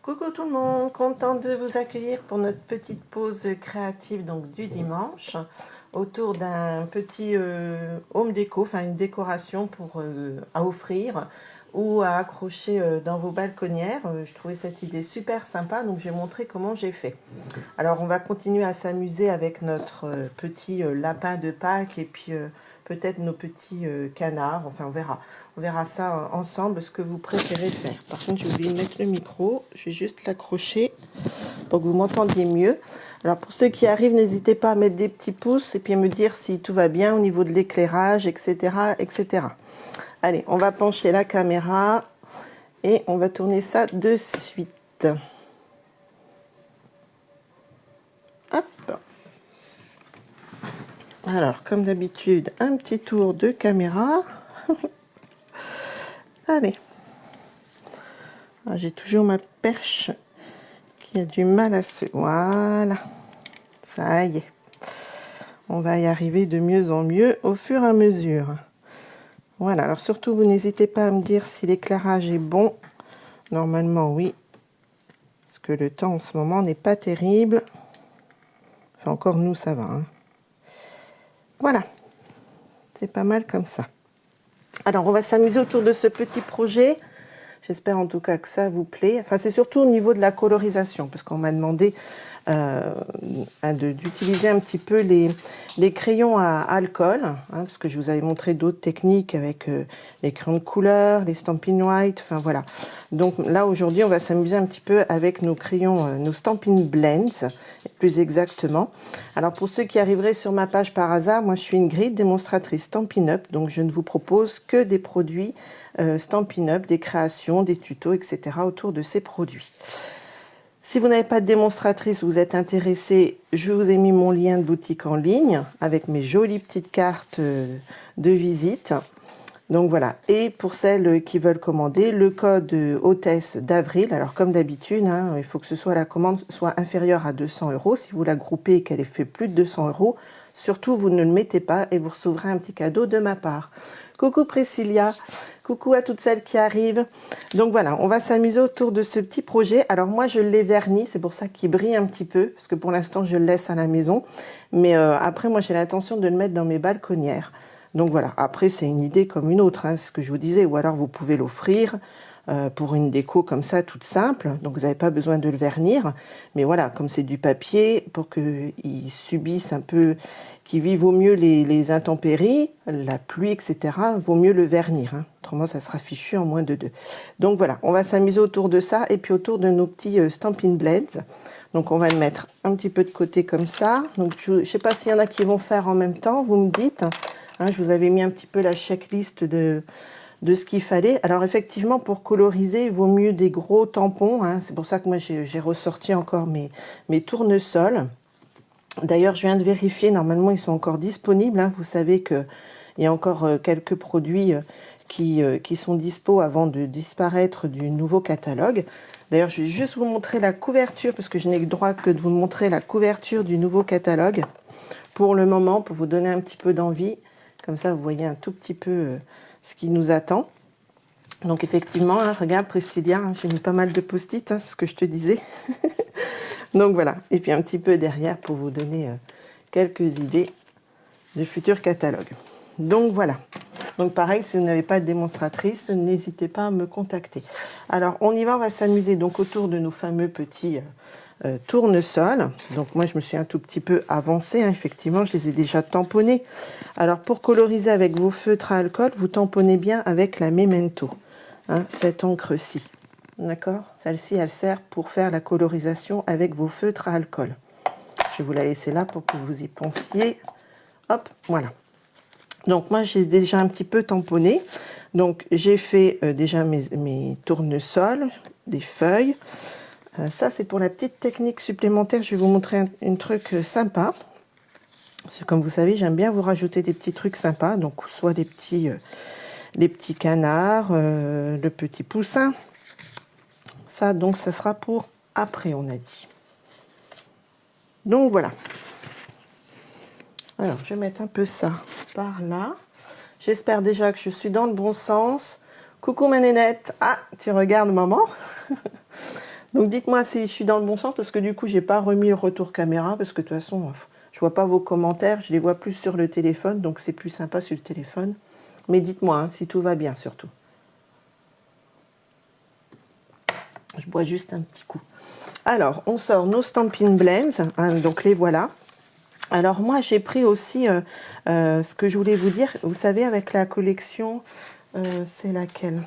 Coucou tout le monde, contente de vous accueillir pour notre petite pause créative donc du dimanche autour d'un petit home déco, enfin une décoration pour à offrir ou à accrocher dans vos balconnières. Je trouvais cette idée super sympa, donc j'ai montré comment j'ai fait. Alors on va continuer à s'amuser avec notre petit lapin de Pâques et puis peut-être nos petits canards. Enfin on verra ça ensemble, ce que vous préférez faire. Par contre, j'ai oublié de mettre le micro. Je vais juste l'accrocher pour que vous m'entendiez mieux. Alors pour ceux qui arrivent, n'hésitez pas à mettre des petits pouces et puis à me dire si tout va bien au niveau de l'éclairage, etc., etc. Allez, on va pencher la caméra et on va tourner ça de suite. Hop. Alors, comme d'habitude, un petit tour de caméra. Allez. J'ai toujours ma perche qui a du mal à se... Voilà. Ça y est. On va y arriver de mieux en mieux au fur et à mesure. Voilà. Alors, surtout, vous n'hésitez pas à me dire si l'éclairage est bon. Normalement, oui. Parce que le temps en ce moment n'est pas terrible. Enfin, encore nous, ça va. Hein. Voilà. C'est pas mal comme ça. Alors, on va s'amuser autour de ce petit projet. J'espère en tout cas que ça vous plaît. Enfin, c'est surtout au niveau de la colorisation, parce qu'on m'a demandé d'utiliser un petit peu les crayons à alcool, hein, parce que je vous avais montré d'autres techniques avec les crayons de couleur, les Stampin' White, enfin voilà. Donc là, aujourd'hui, on va s'amuser un petit peu avec nos crayons, nos Stampin' Blends, plus exactement. Alors, pour ceux qui arriveraient sur ma page par hasard, moi, je suis Ingrid, démonstratrice Stampin' Up, donc je ne vous propose que des produits Stampin' Up, des créations, des tutos, etc. autour de ces produits. Si vous n'avez pas de démonstratrice, vous êtes intéressé, je vous ai mis mon lien de boutique en ligne avec mes jolies petites cartes de visite. Donc voilà, et pour celles qui veulent commander, le code hôtesse d'avril, alors comme d'habitude, hein, il faut que ce soit la commande soit inférieure à 200 €. Si vous la groupez et qu'elle ait fait plus de 200 €, surtout vous ne le mettez pas et vous recevrez un petit cadeau de ma part. Coucou Priscilla, coucou à toutes celles qui arrivent. Donc voilà, on va s'amuser autour de ce petit projet. Alors moi je l'ai verni, c'est pour ça qu'il brille un petit peu, parce que pour l'instant je le laisse à la maison. Mais après moi j'ai l'intention de le mettre dans mes balconnières. Donc voilà, après c'est une idée comme une autre, hein, c'est ce que je vous disais, ou alors vous pouvez l'offrir pour une déco comme ça, toute simple, donc vous n'avez pas besoin de le vernir, mais voilà, comme c'est du papier, pour qu'il subisse un peu, qu'il vive au mieux les intempéries, la pluie, etc., vaut mieux le vernir, hein. Autrement ça sera fichu en moins de 2. Donc voilà, on va s'amuser autour de ça, et puis autour de nos petits Stampin' Blends. Donc on va le mettre un petit peu de côté comme ça, donc je ne sais pas s'il y en a qui vont faire en même temps, vous me dites. Hein, je vous avais mis un petit peu la checklist de ce qu'il fallait. Alors effectivement, pour coloriser, il vaut mieux des gros tampons. Hein. C'est pour ça que moi, j'ai ressorti encore mes tournesols. D'ailleurs, je viens de vérifier, normalement, ils sont encore disponibles. Hein. Vous savez qu'il y a encore quelques produits qui sont dispo avant de disparaître du nouveau catalogue. D'ailleurs, je vais juste vous montrer la couverture, parce que je n'ai le droit que de vous montrer la couverture du nouveau catalogue. Pour le moment, pour vous donner un petit peu d'envie. Comme ça, vous voyez un tout petit peu ce qui nous attend. Donc effectivement, hein, regarde Priscilla, hein, j'ai mis pas mal de post-it, hein, c'est ce que je te disais. Donc voilà, et puis un petit peu derrière pour vous donner quelques idées de futurs catalogues. Donc voilà. Donc pareil, si vous n'avez pas de démonstratrice, n'hésitez pas à me contacter. Alors on y va, on va s'amuser donc autour de nos fameux petits tournesol. Donc moi je me suis un tout petit peu avancée, hein, effectivement je les ai déjà tamponnés. Alors pour coloriser avec vos feutres à alcool, vous tamponnez bien avec la Memento, hein, cette encre-ci. D'accord? Celle-ci elle sert pour faire la colorisation avec vos feutres à alcool. Je vais vous la laisser là pour que vous y pensiez. Hop, voilà. Donc moi j'ai déjà un petit peu tamponné. Donc j'ai fait déjà mes tournesols, des feuilles. Ça, c'est pour la petite technique supplémentaire. Je vais vous montrer un truc sympa. Parce que comme vous savez, j'aime bien vous rajouter des petits trucs sympas. Donc, soit les petits canards, le petit poussin. Ça, donc, ça sera pour après, on a dit. Donc, voilà. Alors, je vais mettre un peu ça par là. J'espère déjà que je suis dans le bon sens. Coucou ma nénette. Ah, tu regardes maman. Donc dites-moi si je suis dans le bon sens, parce que du coup, j'ai pas remis le retour caméra, parce que de toute façon, je vois pas vos commentaires, je les vois plus sur le téléphone, donc c'est plus sympa sur le téléphone. Mais dites-moi hein, si tout va bien, surtout. Je bois juste un petit coup. Alors, on sort nos Stampin' Blends, hein, donc les voilà. Alors moi, j'ai pris aussi ce que je voulais vous dire. Vous savez, avec la collection, c'est laquelle?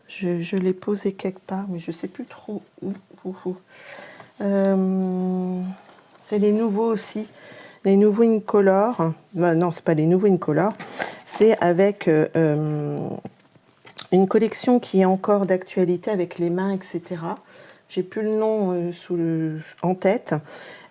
Je l'ai posé quelque part, mais je ne sais plus trop où. C'est les nouveaux aussi. Les nouveaux Incolor. Non, c'est pas les nouveaux Incolor. C'est avec une collection qui est encore d'actualité avec les mains, etc. J'ai plus le nom en tête.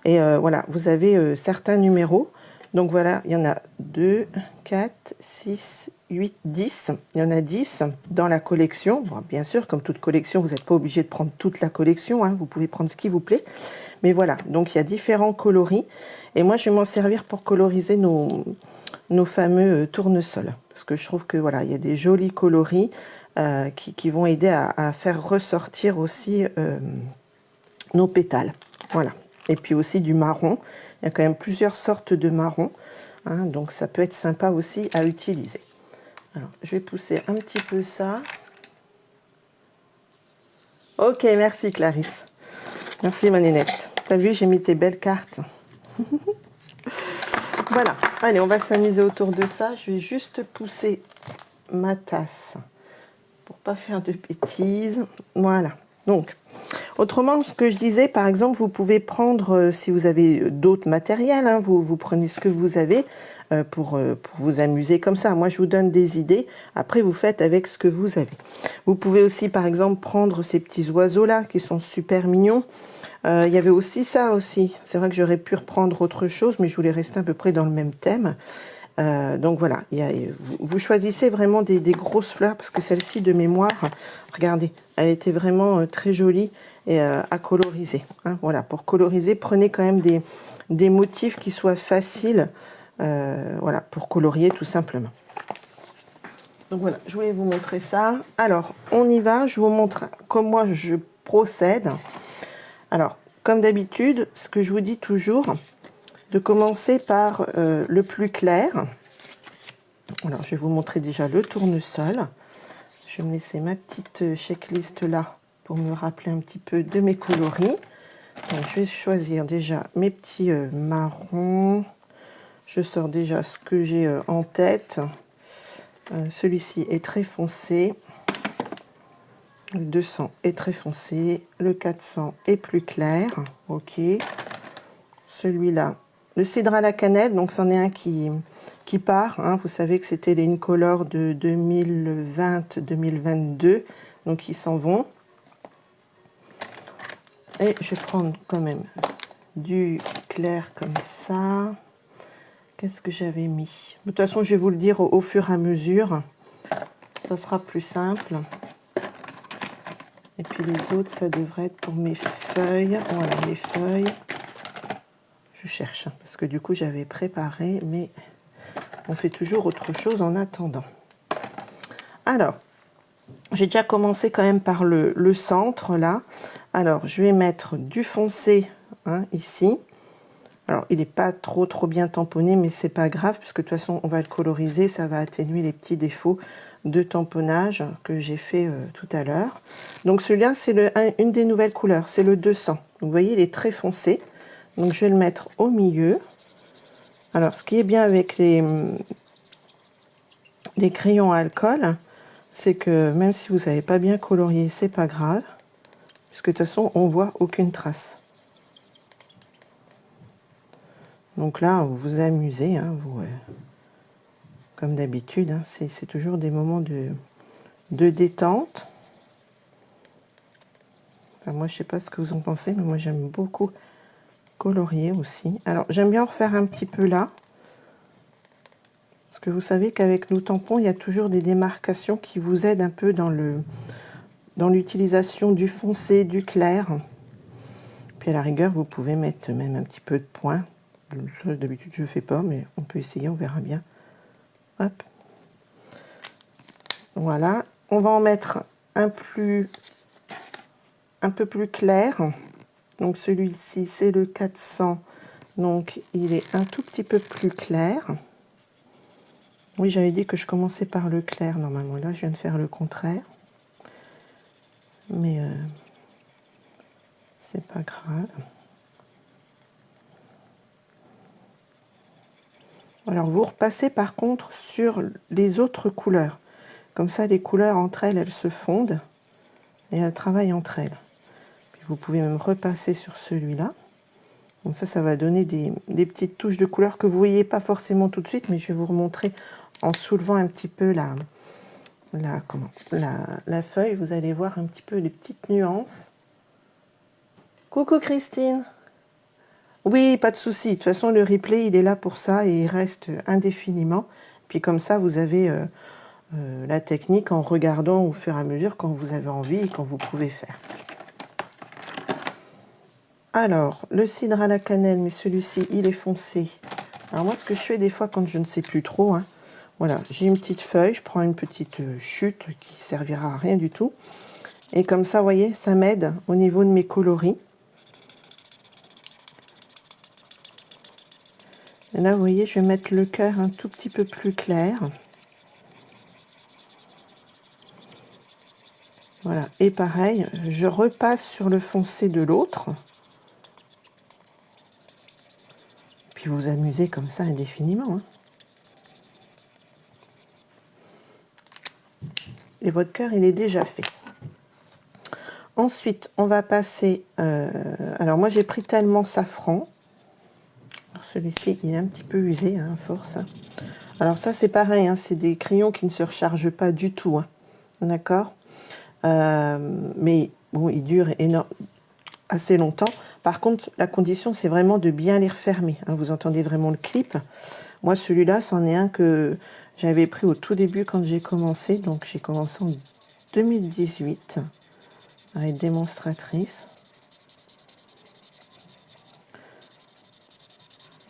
Et voilà, vous avez certains numéros. Donc voilà, il y en a 2, 4, 6, 8, 10. Il y en a 10 dans la collection. Bon, bien sûr, comme toute collection, vous n'êtes pas obligé de prendre toute la collection. Hein, vous pouvez prendre ce qui vous plaît. Mais voilà, donc il y a différents coloris. Et moi, je vais m'en servir pour coloriser nos fameux tournesols. Parce que je trouve que voilà, il y a des jolis coloris qui vont aider à faire ressortir aussi nos pétales. Voilà. Et puis aussi du marron. Il y a quand même plusieurs sortes de marron. Hein, donc ça peut être sympa aussi à utiliser. Alors, je vais pousser un petit peu ça. Ok, merci Clarisse. Merci ma nénette. T'as vu, j'ai mis tes belles cartes. Voilà. Allez, on va s'amuser autour de ça. Je vais juste pousser ma tasse pour pas faire de bêtises. Voilà. Donc, autrement, ce que je disais, par exemple, vous pouvez prendre, si vous avez d'autres matériels, hein, vous prenez ce que vous avez pour vous amuser comme ça. Moi, je vous donne des idées. Après, vous faites avec ce que vous avez. Vous pouvez aussi, par exemple, prendre ces petits oiseaux-là qui sont super mignons. Il y avait aussi ça aussi. C'est vrai que j'aurais pu reprendre autre chose, mais je voulais rester à peu près dans le même thème. Donc voilà, vous choisissez vraiment des grosses fleurs, parce que celle-ci de mémoire, regardez, elle était vraiment très jolie et à coloriser. Hein, voilà, pour coloriser, prenez quand même des motifs qui soient faciles, voilà, pour colorier tout simplement. Donc voilà, je voulais vous montrer ça. Alors, on y va, je vous montre comment je procède. Alors, comme d'habitude, ce que je vous dis toujours, de commencer par le plus clair. Alors, je vais vous montrer déjà le tournesol. Je vais me laisser ma petite checklist là pour me rappeler un petit peu de mes coloris. Donc, je vais choisir déjà mes petits marrons. Je sors déjà ce que j'ai en tête. Celui-ci est très foncé. Le 200 est très foncé. Le 400 est plus clair. Ok. Celui-là, le cidre à la cannelle, donc c'en est un qui part. Hein. Vous savez que c'était les Incolor de 2020-2022. Donc ils s'en vont. Et je vais prendre quand même du clair comme ça. Qu'est-ce que j'avais mis? De toute façon, je vais vous le dire au fur et à mesure. Ça sera plus simple. Et puis les autres, ça devrait être pour mes feuilles. Voilà, mes feuilles. Je cherche, parce que du coup, j'avais préparé, mais on fait toujours autre chose en attendant. Alors, j'ai déjà commencé quand même par le centre, là. Alors, je vais mettre du foncé, hein, ici. Alors, il n'est pas trop bien tamponné, mais c'est pas grave, puisque de toute façon, on va le coloriser. Ça va atténuer les petits défauts de tamponnage que j'ai fait tout à l'heure. Donc, celui-là, c'est une des nouvelles couleurs. C'est le 200. Donc, vous voyez, il est très foncé. Donc, je vais le mettre au milieu. Alors, ce qui est bien avec les crayons à alcool, c'est que même si vous n'avez pas bien colorié, c'est pas grave, puisque de toute façon, on voit aucune trace. Donc là, vous vous amusez, hein, comme d'habitude, hein, c'est toujours des moments de détente. Enfin, moi, je ne sais pas ce que vous en pensez, mais moi, j'aime beaucoup colorier aussi. Alors, j'aime bien en refaire un petit peu là. Parce que vous savez qu'avec nos tampons, il y a toujours des démarcations qui vous aident un peu dans l'utilisation du foncé, du clair. Puis à la rigueur, vous pouvez mettre même un petit peu de point. D'habitude, je ne fais pas, mais on peut essayer, on verra bien. Hop. Voilà. On va en mettre un un peu plus clair. Donc celui-ci, c'est le 400. Donc il est un tout petit peu plus clair. Oui, j'avais dit que je commençais par le clair. Normalement, là, je viens de faire le contraire. Mais c'est pas grave. Alors, vous repassez par contre sur les autres couleurs. Comme ça, les couleurs entre elles, elles se fondent et elles travaillent entre elles. Puis vous pouvez même repasser sur celui-là. Donc ça va donner des petites touches de couleurs que vous ne voyez pas forcément tout de suite, mais je vais vous remontrer en soulevant un petit peu la feuille. Vous allez voir un petit peu les petites nuances. Coucou Christine. Oui, pas de souci. De toute façon, le replay, il est là pour ça et il reste indéfiniment. Puis comme ça, vous avez la technique en regardant au fur et à mesure quand vous avez envie et quand vous pouvez faire. Alors, le cidre à la cannelle, mais celui-ci, il est foncé. Alors moi, ce que je fais des fois quand je ne sais plus trop, voilà, j'ai une petite feuille, je prends une petite chute qui servira à rien du tout. Et comme ça, vous voyez, ça m'aide au niveau de mes coloris. Et là, vous voyez, je vais mettre le cœur un tout petit peu plus clair. Voilà, et pareil, je repasse sur le foncé de l'autre. Puis vous amusez comme ça indéfiniment. Et votre cœur, il est déjà fait. Ensuite, on va passer... alors moi, j'ai pris tellement safran. Celui-ci, il est un petit peu usé, à force. Alors ça, c'est pareil, c'est des crayons qui ne se rechargent pas du tout. D'accord, mais bon, ils durent assez longtemps. Par contre, la condition, c'est vraiment de bien les refermer. Vous entendez vraiment le clip. Moi, celui-là, c'en est un que j'avais pris au tout début quand j'ai commencé. Donc, j'ai commencé en 2018 à être démonstratrice.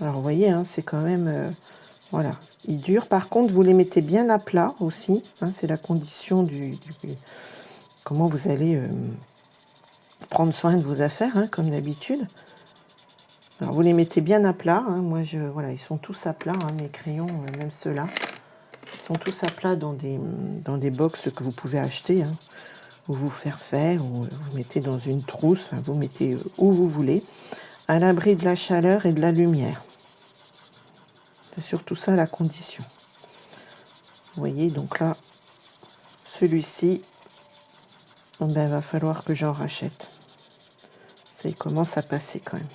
Alors, vous voyez, c'est quand même... voilà, il dure. Par contre, vous les mettez bien à plat aussi. C'est la condition du comment vous allez prendre soin de vos affaires, comme d'habitude. Alors, vous les mettez bien à plat. Moi, voilà, ils sont tous à plat, mes crayons, même ceux-là. Ils sont tous à plat dans des box que vous pouvez acheter, ou vous faire faire, ou vous mettez dans une trousse, vous mettez où vous voulez, à l'abri de la chaleur et de la lumière. C'est surtout ça la condition. Vous voyez, donc là, celui-ci, il va falloir que j'en rachète. Ça, il commence à passer quand même.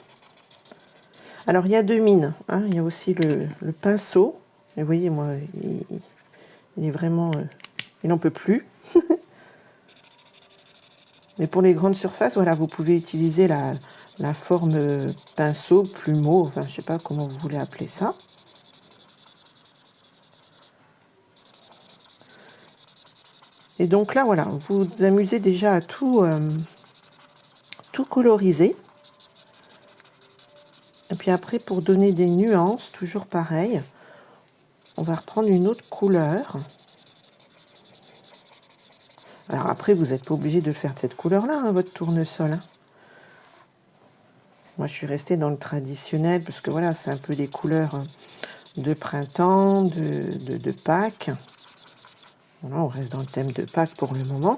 Alors, il y a deux mines. Il y a aussi le pinceau. Et vous voyez, moi, il est vraiment... il n'en peut plus. Mais pour les grandes surfaces, voilà, vous pouvez utiliser la forme pinceau, plumeau, enfin, je ne sais pas comment vous voulez appeler ça. Et donc là, voilà, vous vous amusez déjà à tout coloriser. Et puis après, pour donner des nuances, toujours pareil, on va reprendre une autre couleur. Alors après, vous n'êtes pas obligé de le faire de cette couleur-là, votre tournesol. Moi, je suis restée dans le traditionnel, parce que voilà, c'est un peu des couleurs de printemps, de Pâques. Voilà, on reste dans le thème de Pâques pour le moment.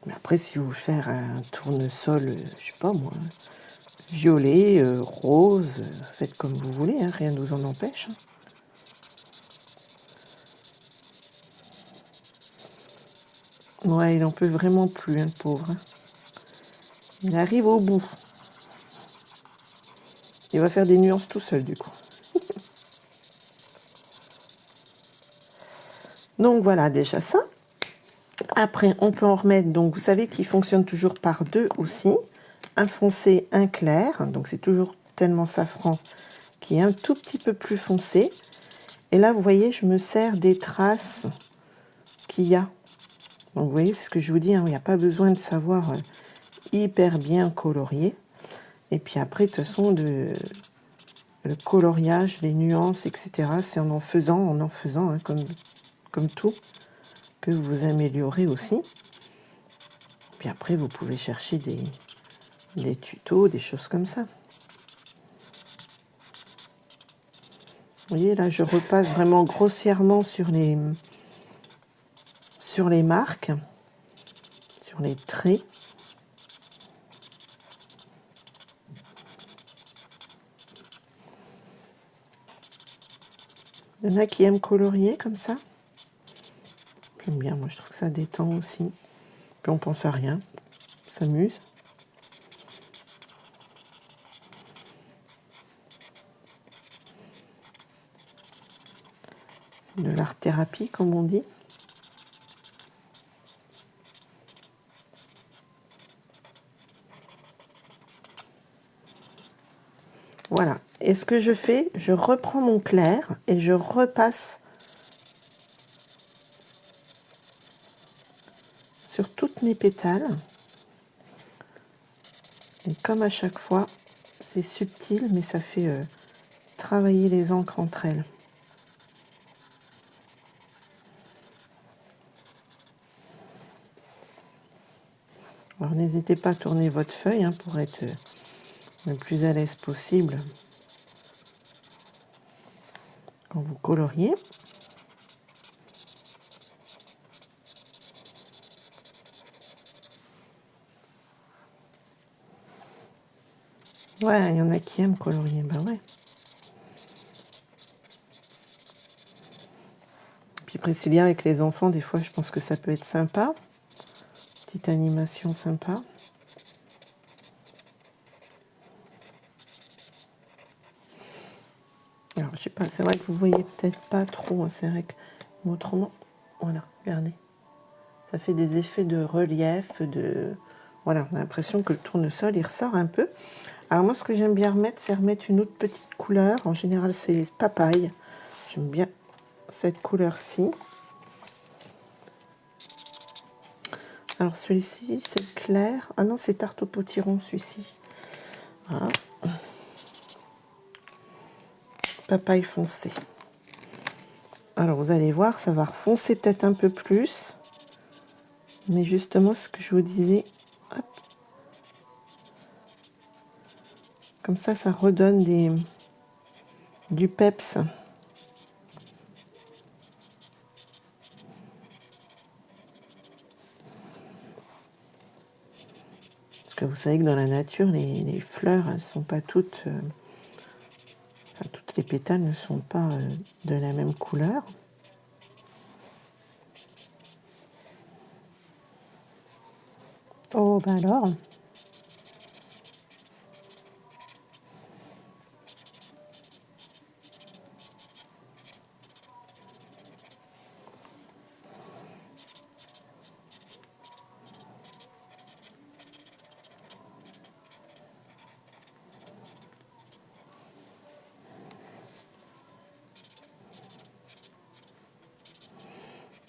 Mais après, si vous voulez faire un tournesol, je sais pas moi, violet, rose, faites comme vous voulez, rien ne vous en empêche. Ouais, il n'en peut vraiment plus, le pauvre. Il arrive au bout. Il va faire des nuances tout seul, du coup. Donc voilà, déjà ça. Après, on peut en remettre, donc vous savez qu'il fonctionne toujours par deux aussi. Un foncé, un clair. Donc c'est toujours tellement safran qui est un tout petit peu plus foncé. Et là, vous voyez, je me sers des traces qu'il y a. Donc vous voyez, c'est ce que je vous dis, il n'y a pas besoin de savoir hyper bien colorier. Et puis après, de toute façon, le coloriage, les nuances, etc., c'est en faisant, comme tout. que vous améliorez aussi. Puis après, vous pouvez chercher des tutos, des choses comme ça. Vous voyez, là, je repasse vraiment grossièrement sur les marques, sur les traits. Il y en a qui aiment colorier comme ça. J'aime bien, moi je trouve que ça détend aussi. Puis on pense à rien, on s'amuse. De l'art-thérapie, comme on dit. Voilà. Et ce que je fais, je reprends mon clair et je repasse sur toutes mes pétales. Et comme à chaque fois, c'est subtil, mais ça fait travailler les encres entre elles. Alors n'hésitez pas à tourner votre feuille pour être le plus à l'aise possible quand vous coloriez. Ouais, il y en a qui aiment colorier, ben ouais. Puis Priscilla avec les enfants, des fois je pense que ça peut être sympa. Petite animation sympa. Alors je sais pas, c'est vrai que vous voyez peut-être pas trop, c'est vrai que autrement, voilà, regardez. Ça fait des effets de relief, voilà, on a l'impression que le tournesol il ressort un peu. Alors moi ce que j'aime bien remettre, c'est remettre une autre petite couleur. En général c'est papaye. J'aime bien cette couleur-ci. Alors celui-ci, c'est clair. Ah non, c'est tarte au potiron, celui-ci. Voilà. Papaye foncé. Alors vous allez voir, ça va refoncer peut-être un peu plus. Mais justement, ce que je vous disais, hop. Comme ça redonne du peps. Parce que vous savez que dans la nature, les fleurs, elles sont pas toutes... enfin, toutes les pétales ne sont pas de la même couleur. Oh, ben alors.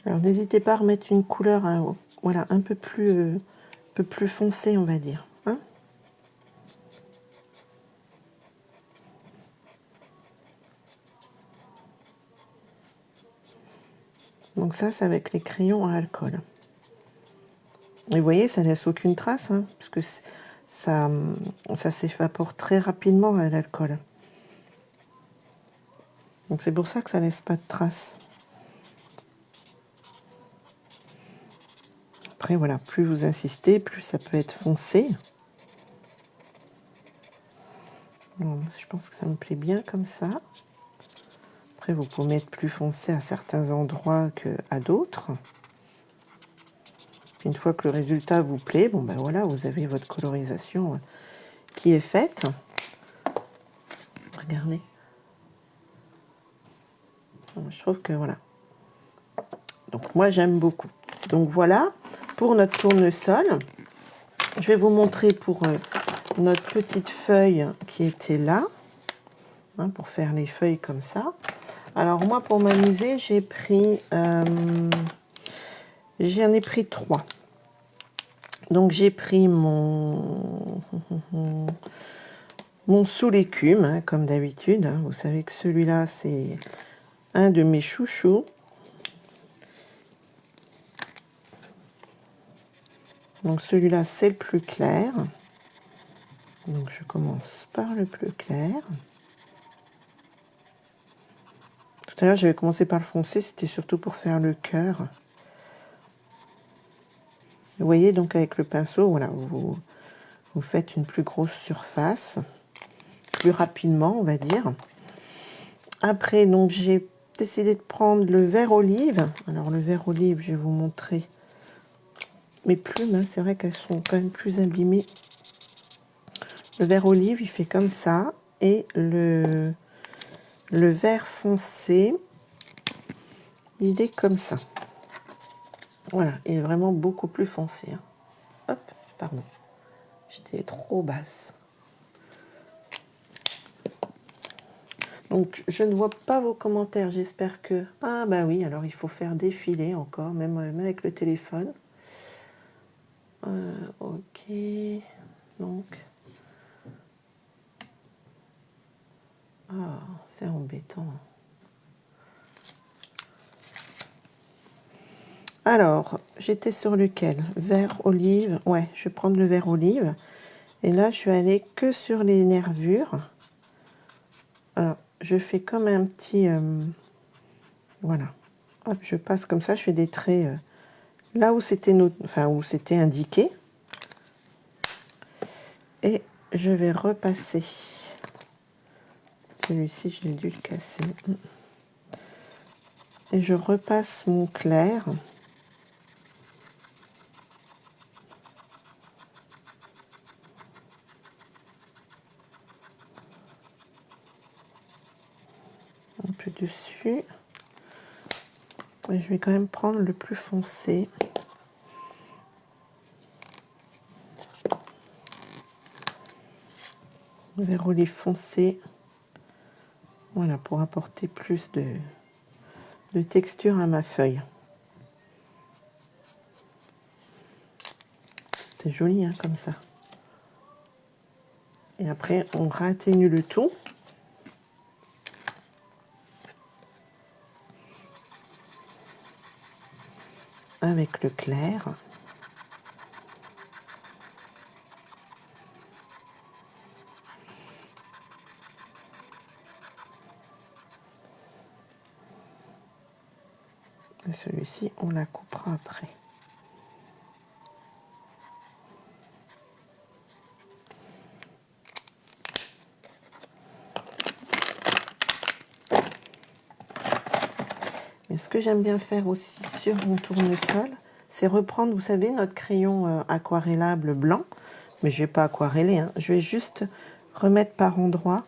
Alors n'hésitez pas à remettre une couleur voilà, un peu plus foncée, on va dire. Donc ça, c'est avec les crayons à alcool. Et vous voyez, ça laisse aucune trace, parce que ça s'évapore très rapidement l'alcool. Donc c'est pour ça que ça laisse pas de traces. Après, voilà, plus vous insistez, plus ça peut être foncé. Bon, je pense que ça me plaît bien comme ça. Après, vous pouvez mettre plus foncé à certains endroits qu'à d'autres. Une fois que le résultat vous plaît, bon ben voilà, vous avez votre colorisation qui est faite. Regardez. Je trouve que voilà. Donc moi j'aime beaucoup. Donc voilà pour notre tournesol. Je vais vous montrer pour notre petite feuille qui était là, pour faire les feuilles comme ça. Alors moi pour m'amuser j'ai pris, j'en ai pris 3. Donc j'ai pris mon sous l'écume, comme d'habitude. Vous savez que celui-là c'est un de mes chouchous. Donc celui-là, c'est le plus clair. Donc je commence par le plus clair. Tout à l'heure, j'avais commencé par le foncé, c'était surtout pour faire le cœur. Vous voyez, donc avec le pinceau, voilà, vous faites une plus grosse surface, plus rapidement, on va dire. Après, donc j'ai décidé de prendre le vert olive. Alors le vert olive, je vais vous montrer mes plumes, hein, c'est vrai qu'elles sont quand même plus abîmées. Le vert olive, il fait comme ça. Et le vert foncé, il est comme ça. Voilà, il est vraiment beaucoup plus foncé. Hein. Hop, pardon. J'étais trop basse. Donc, je ne vois pas vos commentaires. J'espère que... Ah, bah oui, alors il faut faire défiler encore, même avec le téléphone. Ok. Donc... Ah, c'est embêtant. Alors, j'étais sur lequel? Vert olive. Ouais, je vais prendre le vert olive. Et là, je suis allée que sur les nervures. Alors, je fais comme un petit... voilà. Hop, je passe comme ça, je fais des traits là où c'était où c'était indiqué. Et je vais repasser. Celui-ci, j'ai dû le casser. Et je repasse mon clair. Un peu dessus. Et je vais quand même prendre le plus foncé. Le vert olive foncé. Voilà, pour apporter plus de texture à ma feuille. C'est joli, hein, comme ça. Et après, on réatténue le tout. Avec le clair. Et celui-ci, on la coupera après. Et ce que j'aime bien faire aussi sur mon tournesol, c'est reprendre, vous savez, notre crayon aquarellable blanc. Mais je ne vais pas aquareller, hein. Je vais juste remettre par endroits.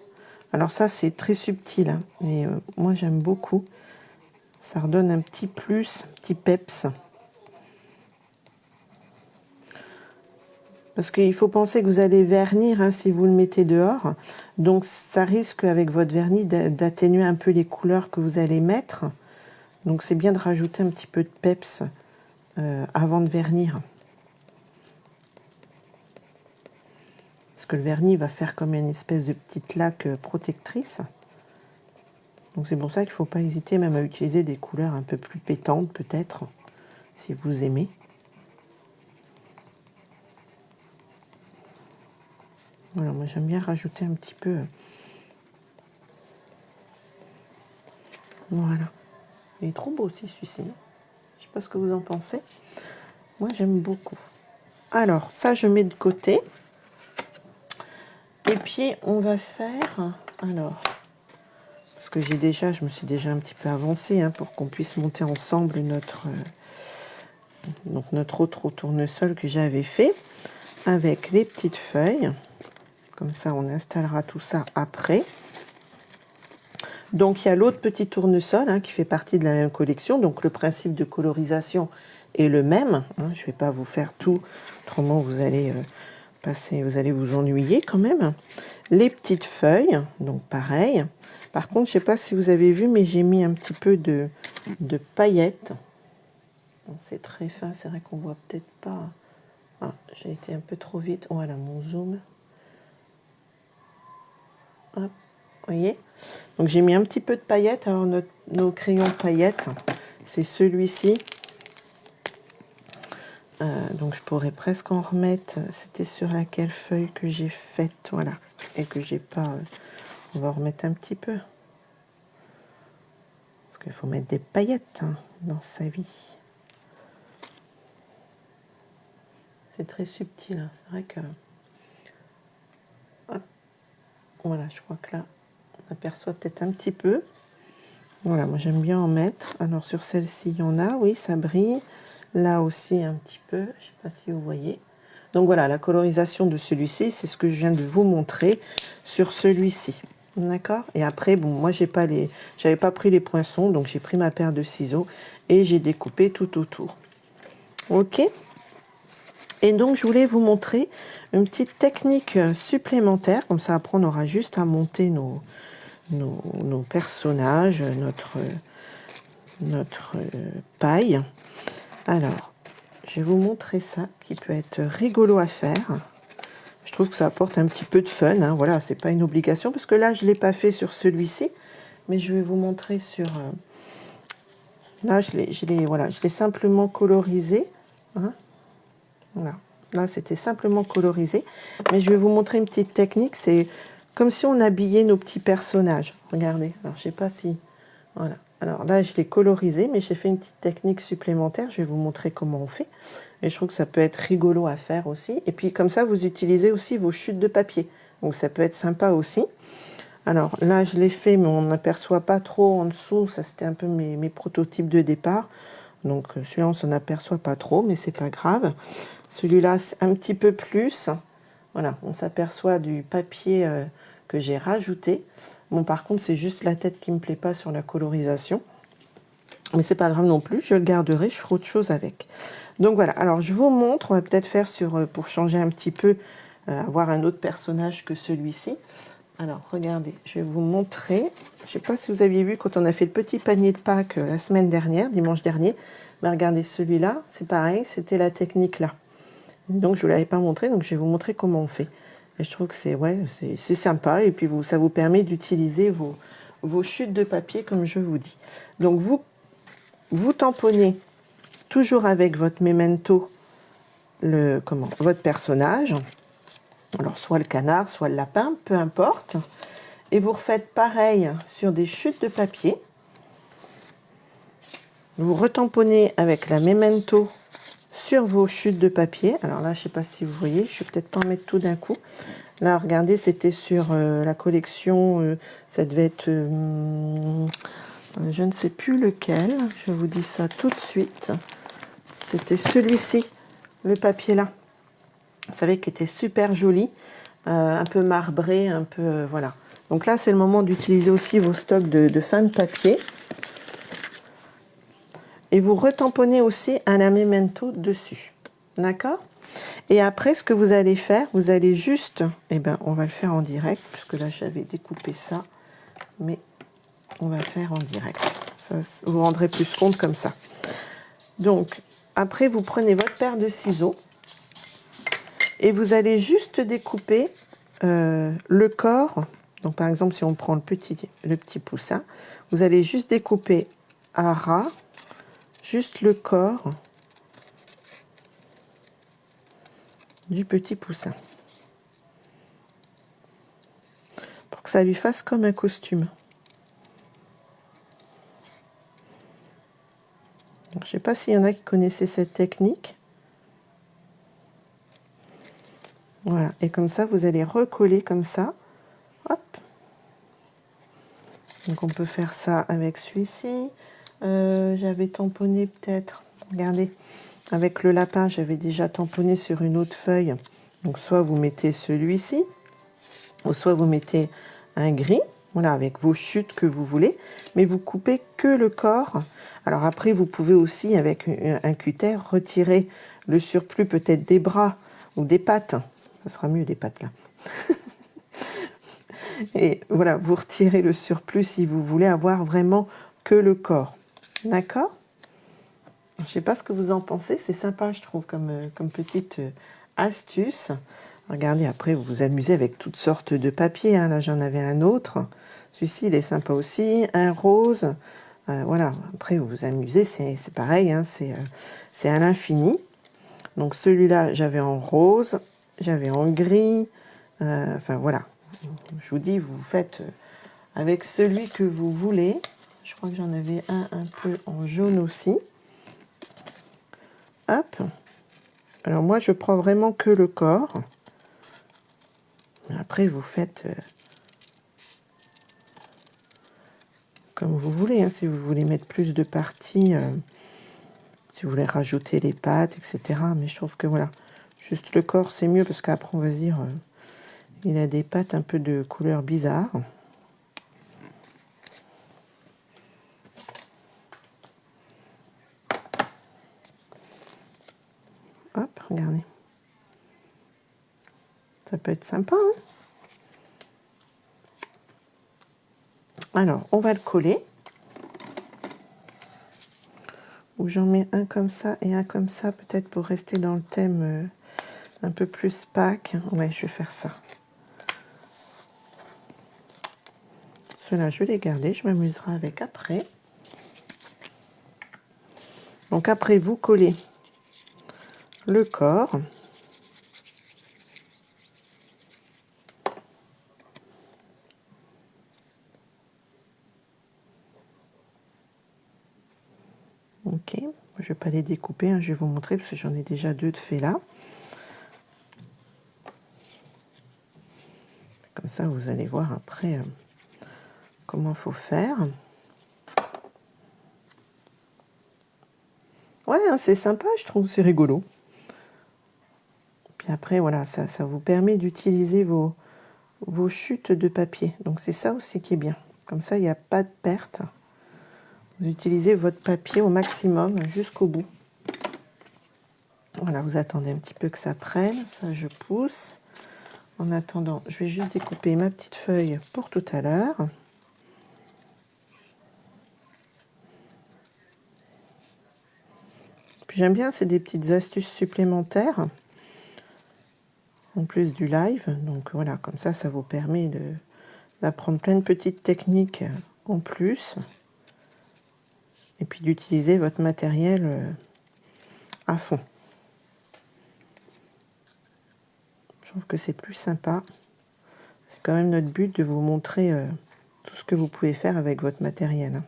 Alors ça, c'est très subtil, hein, mais moi, j'aime beaucoup. Ça redonne un petit plus, un petit peps. Parce qu'il faut penser que vous allez vernir, hein, si vous le mettez dehors. Donc ça risque, avec votre vernis, d'atténuer un peu les couleurs que vous allez mettre. Donc c'est bien de rajouter un petit peu de peps avant de vernir. Parce que le vernis va faire comme une espèce de petite laque protectrice. Donc c'est pour ça qu'il ne faut pas hésiter même à utiliser des couleurs un peu plus pétantes peut-être, si vous aimez. Voilà, moi j'aime bien rajouter un petit peu. Voilà. Il est trop beau aussi celui-ci. Je ne sais pas ce que vous en pensez. Moi j'aime beaucoup. Alors ça je mets de côté. Et puis on va faire... Alors, parce que je me suis déjà un petit peu avancée, hein, pour qu'on puisse monter ensemble notre autre tournesol que j'avais fait avec les petites feuilles. Comme ça, on installera tout ça après. Donc, il y a l'autre petit tournesol, hein, qui fait partie de la même collection. Donc, le principe de colorisation est le même. Hein. Je ne vais pas vous faire tout, autrement vous allez vous allez vous ennuyer quand même. Les petites feuilles, donc pareil. Par contre, je ne sais pas si vous avez vu, mais j'ai mis un petit peu de paillettes. C'est très fin, c'est vrai qu'on voit peut-être pas. Ah, j'ai été un peu trop vite. Voilà mon zoom. Hop, voyez. Donc j'ai mis un petit peu de paillettes. Alors nos crayons paillettes, c'est celui-ci. Donc je pourrais presque en remettre. C'était sur laquelle feuille que j'ai faite, voilà. Et que j'ai pas... on va en remettre un petit peu. Parce qu'il faut mettre des paillettes hein, dans sa vie. C'est très subtil, hein. C'est vrai que... Hop. Voilà, je crois que là, on aperçoit peut-être un petit peu. Voilà, moi j'aime bien en mettre. Alors sur celle-ci, il y en a, oui, ça brille. Là aussi un petit peu, je ne sais pas si vous voyez. Donc voilà, la colorisation de celui-ci, c'est ce que je viens de vous montrer sur celui-ci. D'accord? Et après, bon, moi j'avais pas pris les poinçons, donc j'ai pris ma paire de ciseaux et j'ai découpé tout autour. Ok? Et donc je voulais vous montrer une petite technique supplémentaire, comme ça après on aura juste à monter nos personnages, notre paille. Alors, je vais vous montrer ça, qui peut être rigolo à faire. Je trouve que ça apporte un petit peu de fun. Hein. Voilà, c'est pas une obligation, parce que là, je ne l'ai pas fait sur celui-ci, mais je vais vous montrer sur... là, je l'ai simplement colorisé. Hein. Voilà. Là, c'était simplement colorisé. Mais je vais vous montrer une petite technique. C'est comme si on habillait nos petits personnages. Regardez. Alors, je sais pas si... Voilà. Alors là, je l'ai colorisé, mais j'ai fait une petite technique supplémentaire. Je vais vous montrer comment on fait. Et je trouve que ça peut être rigolo à faire aussi. Et puis, comme ça, vous utilisez aussi vos chutes de papier. Donc, ça peut être sympa aussi. Alors là, je l'ai fait, mais on n'aperçoit pas trop en dessous. Ça, c'était un peu mes prototypes de départ. Donc, celui-là, on s'en aperçoit pas trop, mais c'est pas grave. Celui-là, c'est un petit peu plus. Voilà, on s'aperçoit du papier que j'ai rajouté. Bon, par contre, c'est juste la tête qui me plaît pas sur la colorisation. Mais c'est pas grave non plus, je le garderai, je ferai autre chose avec. Donc voilà, alors je vous montre, on va peut-être faire pour changer un petit peu, avoir un autre personnage que celui-ci. Alors regardez, je vais vous montrer. Je ne sais pas si vous aviez vu quand on a fait le petit panier de Pâques la semaine dernière, dimanche dernier. Mais regardez, celui-là, c'est pareil, c'était la technique là. Donc je ne vous l'avais pas montré, donc je vais vous montrer comment on fait. Et je trouve que c'est sympa, et puis ça vous permet d'utiliser vos chutes de papier comme je vous dis. Donc vous tamponnez toujours avec votre memento votre personnage. Alors soit le canard, soit le lapin, peu importe. Et vous refaites pareil sur des chutes de papier. Vous retamponnez avec la memento sur vos chutes de papier. Alors là, je ne sais pas si vous voyez, je vais peut-être pas en mettre tout d'un coup. Là, regardez, c'était sur la collection, ça devait être, je ne sais plus lequel, je vous dis ça tout de suite. C'était celui-ci, le papier là. Vous savez, qui était super joli, un peu marbré, un peu, voilà. Donc là, c'est le moment d'utiliser aussi vos stocks de fin de papier. Et vous retamponnez aussi un memento dessus. D'accord? Et après, ce que vous allez faire, vous allez juste... on va le faire en direct, puisque là, j'avais découpé ça. Mais on va le faire en direct. Ça, vous vous rendrez plus compte comme ça. Donc, après, vous prenez votre paire de ciseaux. Et vous allez juste découper le corps. Donc, par exemple, si on prend le petit poussin, vous allez juste découper à ras, juste le corps du petit poussin. Pour que ça lui fasse comme un costume. Donc, je ne sais pas s'il y en a qui connaissaient cette technique. Voilà, et comme ça, vous allez recoller comme ça. Hop. Donc, on peut faire ça avec celui-ci. J'avais tamponné peut-être, regardez, avec le lapin, j'avais déjà tamponné sur une autre feuille. Donc, soit vous mettez celui-ci, ou soit vous mettez un gris, voilà, avec vos chutes que vous voulez, mais vous coupez que le corps. Alors après, vous pouvez aussi, avec un cutter, retirer le surplus peut-être des bras ou des pattes. Ça sera mieux des pattes là. Et voilà, vous retirez le surplus si vous voulez avoir vraiment que le corps. D'accord? Je ne sais pas ce que vous en pensez, c'est sympa je trouve comme petite astuce. Regardez, après vous vous amusez avec toutes sortes de papiers. Hein. Là j'en avais un autre. Celui-ci il est sympa aussi, un rose. Voilà, après vous vous amusez, c'est pareil, hein, c'est à l'infini. Donc celui-là, j'avais en rose, j'avais en gris. Enfin voilà, je vous dis, vous faites avec celui que vous voulez. Je crois que j'en avais un peu en jaune aussi. Hop. Alors moi, je prends vraiment que le corps. Après, vous faites comme vous voulez. Hein, si vous voulez mettre plus de parties, si vous voulez rajouter les pattes, etc. Mais je trouve que voilà, juste le corps, c'est mieux parce qu'après, on va se dire, il a des pattes un peu de couleur bizarre. Hop, regardez. Ça peut être sympa, hein? Alors, on va le coller. Ou j'en mets un comme ça et un comme ça, peut-être pour rester dans le thème un peu plus Pâques. Ouais, je vais faire ça. Ceux-là, je vais les garder, je m'amuserai avec après. Donc après, vous collez le corps. Ok, je ne vais pas les découper, hein, je vais vous montrer parce que j'en ai déjà deux de faits là. Comme ça, vous allez voir après comment il faut faire. Ouais, hein, c'est sympa, je trouve, c'est rigolo. Puis après, voilà, ça vous permet d'utiliser vos chutes de papier. Donc c'est ça aussi qui est bien. Comme ça, il n'y a pas de perte. Vous utilisez votre papier au maximum jusqu'au bout. Voilà, vous attendez un petit peu que ça prenne. Ça, je pousse. En attendant, je vais juste découper ma petite feuille pour tout à l'heure. Puis j'aime bien, c'est des petites astuces supplémentaires en plus du live. Donc voilà, comme ça vous permet d'apprendre plein de petites techniques en plus. Et puis d'utiliser votre matériel à fond. Je trouve que c'est plus sympa. C'est quand même notre but de vous montrer tout ce que vous pouvez faire avec votre matériel. Hein,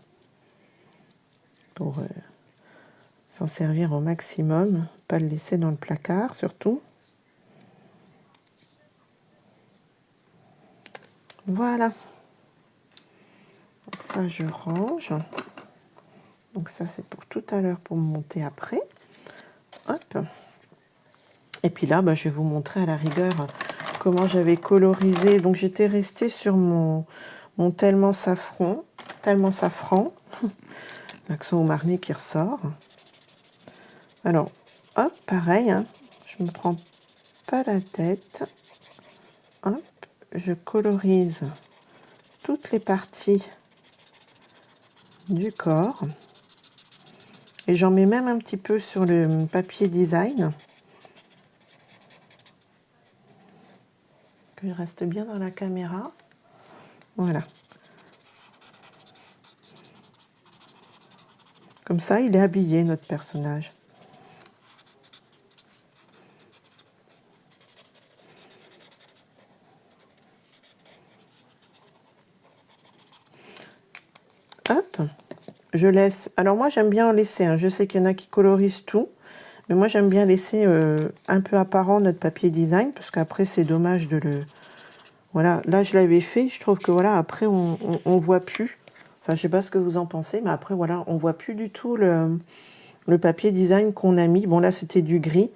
pour s'en servir au maximum, pas le laisser dans le placard surtout. Voilà. Donc ça, je range. Donc ça, c'est pour tout à l'heure, pour monter après. Hop. Et puis là, je vais vous montrer à la rigueur comment j'avais colorisé. Donc j'étais restée sur mon tellement safran. L'accent au marné qui ressort. Alors, hop, pareil, hein, je ne me prends pas la tête. Hop, je colorise toutes les parties du corps. Et j'en mets même un petit peu sur le papier design. Que je reste bien dans la caméra. Voilà. Comme ça, il est habillé, notre personnage. Hop, je laisse. Alors moi, j'aime bien en laisser. Hein. Je sais qu'il y en a qui colorisent tout. Mais moi, j'aime bien laisser un peu apparent notre papier design. Parce qu'après, c'est dommage de le... Voilà, là, je l'avais fait. Je trouve que voilà, après, on voit plus. Enfin, je sais pas ce que vous en pensez. Mais après, voilà, on voit plus du tout le papier design qu'on a mis. Bon, là, c'était du gris.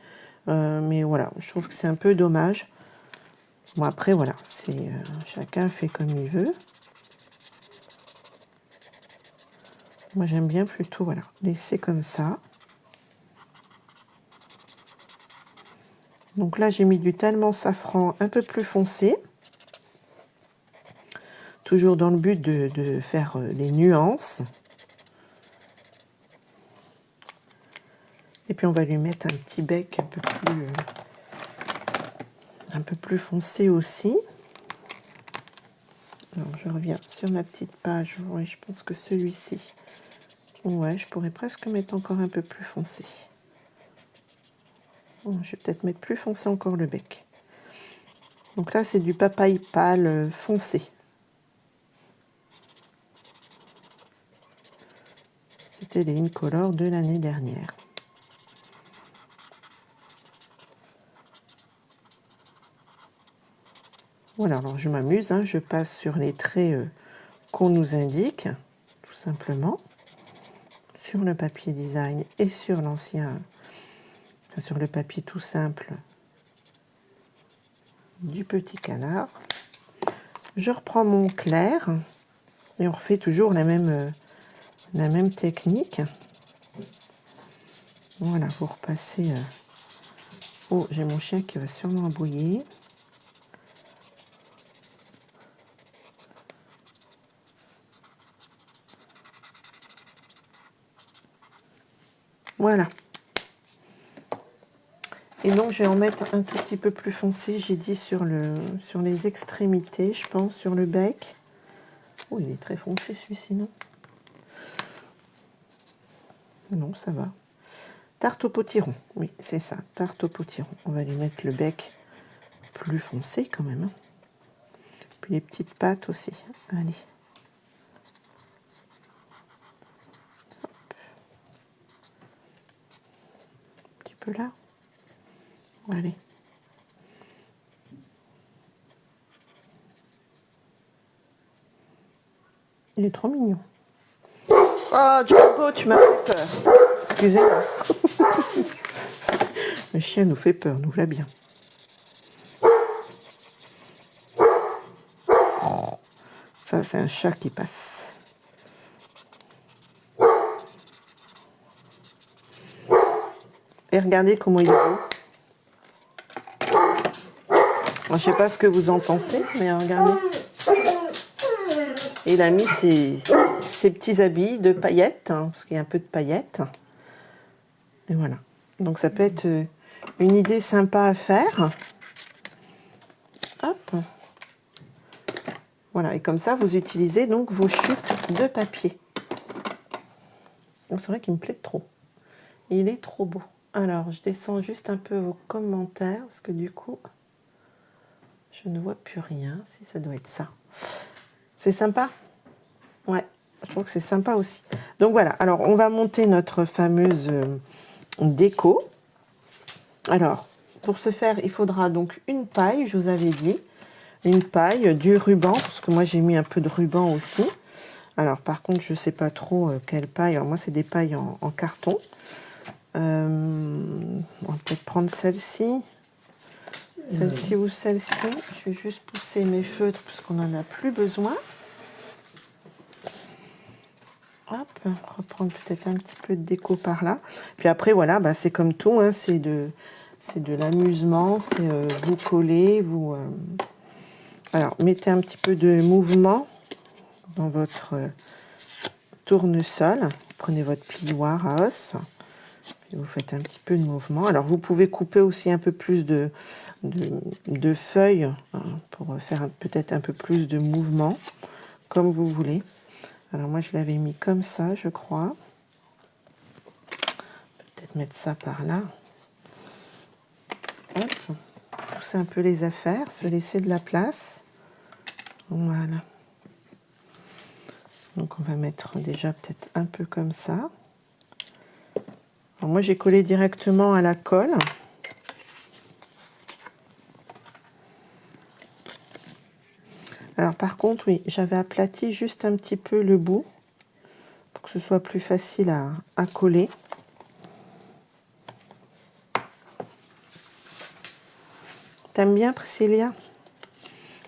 Mais voilà, je trouve que c'est un peu dommage. Bon, après, voilà, c'est chacun fait comme il veut. Moi, j'aime bien plutôt, voilà, laisser comme ça. Donc là, j'ai mis du Tallement Safran un peu plus foncé. Toujours dans le but de faire les nuances. Et puis, on va lui mettre un petit bec un peu plus foncé aussi. Alors, je reviens sur ma petite page. Oui, je pense que celui-ci... Ouais, je pourrais presque mettre encore un peu plus foncé. Je vais peut-être mettre plus foncé encore le bec. Donc là, c'est du papaye pâle foncé. C'était les Incolor de l'année dernière. Voilà, alors je m'amuse, hein, je passe sur les traits qu'on nous indique, tout simplement, sur le papier design et sur l'ancien, enfin sur le papier tout simple du petit canard. Je reprends mon clair et on refait toujours la même technique. Voilà, vous repassez. Oh, j'ai mon chien qui va sûrement aboyer. Voilà. Et donc, je vais en mettre un tout petit peu plus foncé, j'ai dit, sur les extrémités, je pense, sur le bec. Oh, il est très foncé, celui-ci, non? Non, ça va. Tarte au potiron, oui, c'est ça, tarte au potiron. On va lui mettre le bec plus foncé, quand même. Hein. Puis les petites pattes aussi. Allez. Hop. Un petit peu là. Allez. Il est trop mignon. Oh, Jumbo, tu m'as fait peur. Excusez-moi. Le chien nous fait peur, nous voilà bien. Oh, ça, c'est un chat qui passe. Et regardez comment il est beau. Je ne sais pas ce que vous en pensez, mais regardez. Il a mis ses petits habits de paillettes, hein, parce qu'il y a un peu de paillettes. Et voilà. Donc ça peut être une idée sympa à faire. Hop. Voilà, et comme ça, vous utilisez donc vos chutes de papier. C'est vrai qu'il me plaît trop. Il est trop beau. Alors, je descends juste un peu vos commentaires, parce que du coup, je ne vois plus rien. Si, ça doit être ça. C'est sympa? Ouais, je trouve que c'est sympa aussi. Donc voilà, alors on va monter notre fameuse déco. Alors, pour ce faire, il faudra donc une paille, je vous avais dit. Une paille, du ruban, parce que moi j'ai mis un peu de ruban aussi. Alors par contre, je ne sais pas trop quelle paille. Alors moi, c'est des pailles en carton. On va peut-être prendre celle-ci. Celle-ci ou celle-ci. Je vais juste pousser mes feutres, parce qu'on n'en a plus besoin. Hop, reprendre peut-être un petit peu de déco par là. Puis après, voilà, bah, c'est comme tout, hein, c'est de l'amusement, c'est vous coller, vous... Alors, mettez un petit peu de mouvement dans votre tournesol. Prenez votre plioir à os et vous faites un petit peu de mouvement. Alors, vous pouvez couper aussi un peu plus de feuilles hein, pour faire peut-être un peu plus de mouvement, comme vous voulez. Alors, moi, je l'avais mis comme ça, je crois. Peut-être mettre ça par là. Hop. Pousser un peu les affaires, se laisser de la place. Voilà. Donc on va mettre déjà peut-être un peu comme ça. Alors moi j'ai collé directement à la colle. Alors par contre oui, j'avais aplati juste un petit peu le bout pour que ce soit plus facile à coller. T'aimes bien Priscilla?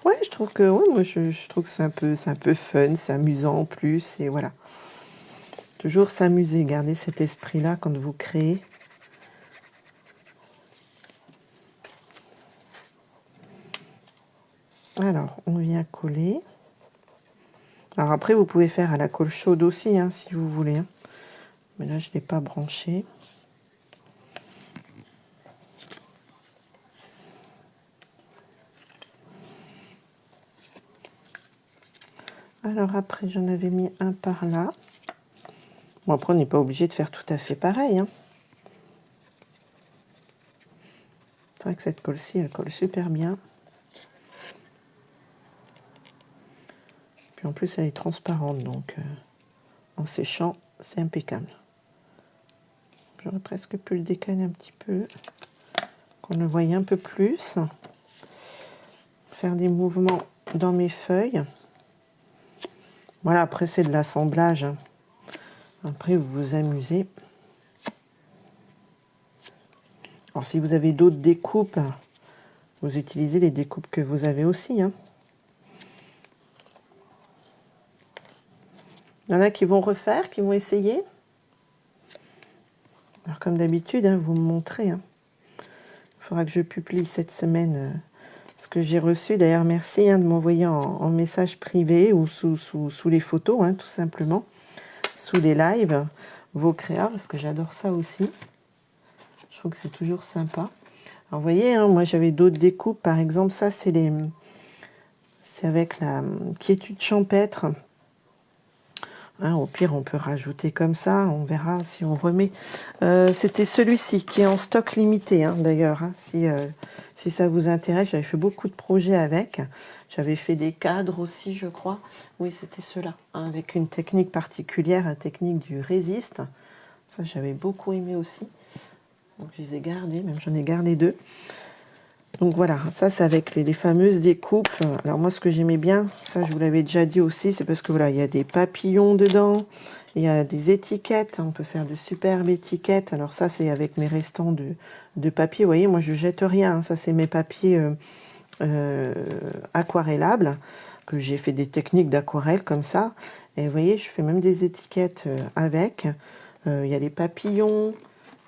Ouais, je trouve que ouais, moi je trouve que c'est un peu fun, c'est amusant en plus et voilà. Toujours s'amuser, garder cet esprit-là quand vous créez. Alors, on vient coller. Alors après, vous pouvez faire à la colle chaude aussi, hein, si vous voulez. Hein. Mais là, je ne l'ai pas branché. Alors après, j'en avais mis un par là. Bon, après, on n'est pas obligé de faire tout à fait pareil. Hein. vrai que cette colle-ci, elle colle super bien. Puis en plus, elle est transparente, donc en séchant, c'est impeccable. J'aurais presque pu le décaler un petit peu, qu'on le voyait un peu plus. Faire des mouvements dans mes feuilles. Voilà, après c'est de l'assemblage. Après, vous vous amusez. Alors, si vous avez d'autres découpes, vous utilisez les découpes que vous avez aussi. Hein. Il y en a qui vont refaire, qui vont essayer. Alors, comme d'habitude, hein, vous me montrez. Hein. Il faudra que je publie cette semaine ce que j'ai reçu. D'ailleurs, merci hein, de m'envoyer en message privé ou sous les photos, hein, tout simplement. Sous les lives, vos créas, parce que j'adore ça aussi. Je trouve que c'est toujours sympa. Alors, vous voyez, hein, moi, j'avais d'autres découpes. Par exemple, ça, c'est avec la quiétude champêtre. Hein, au pire, on peut rajouter comme ça. On verra si on remet. C'était celui-ci qui est en stock limité, hein, d'ailleurs. Hein, si ça vous intéresse, j'avais fait beaucoup de projets avec. J'avais fait des cadres aussi, je crois. Oui, c'était ceux-là, hein, avec une technique particulière, la technique du résiste. Ça, j'avais beaucoup aimé aussi. Donc, je les ai gardés, même j'en ai gardé 2. Donc voilà, ça c'est avec les fameuses découpes. Alors moi ce que j'aimais bien, ça je vous l'avais déjà dit aussi, c'est parce que voilà, il y a des papillons dedans, il y a des étiquettes, on peut faire de superbes étiquettes. Alors ça c'est avec mes restants de papier, vous voyez, moi je jette rien, hein. Ça c'est mes papiers aquarellables, que j'ai fait des techniques d'aquarelle comme ça. Et vous voyez, je fais même des étiquettes avec. Il y a les papillons,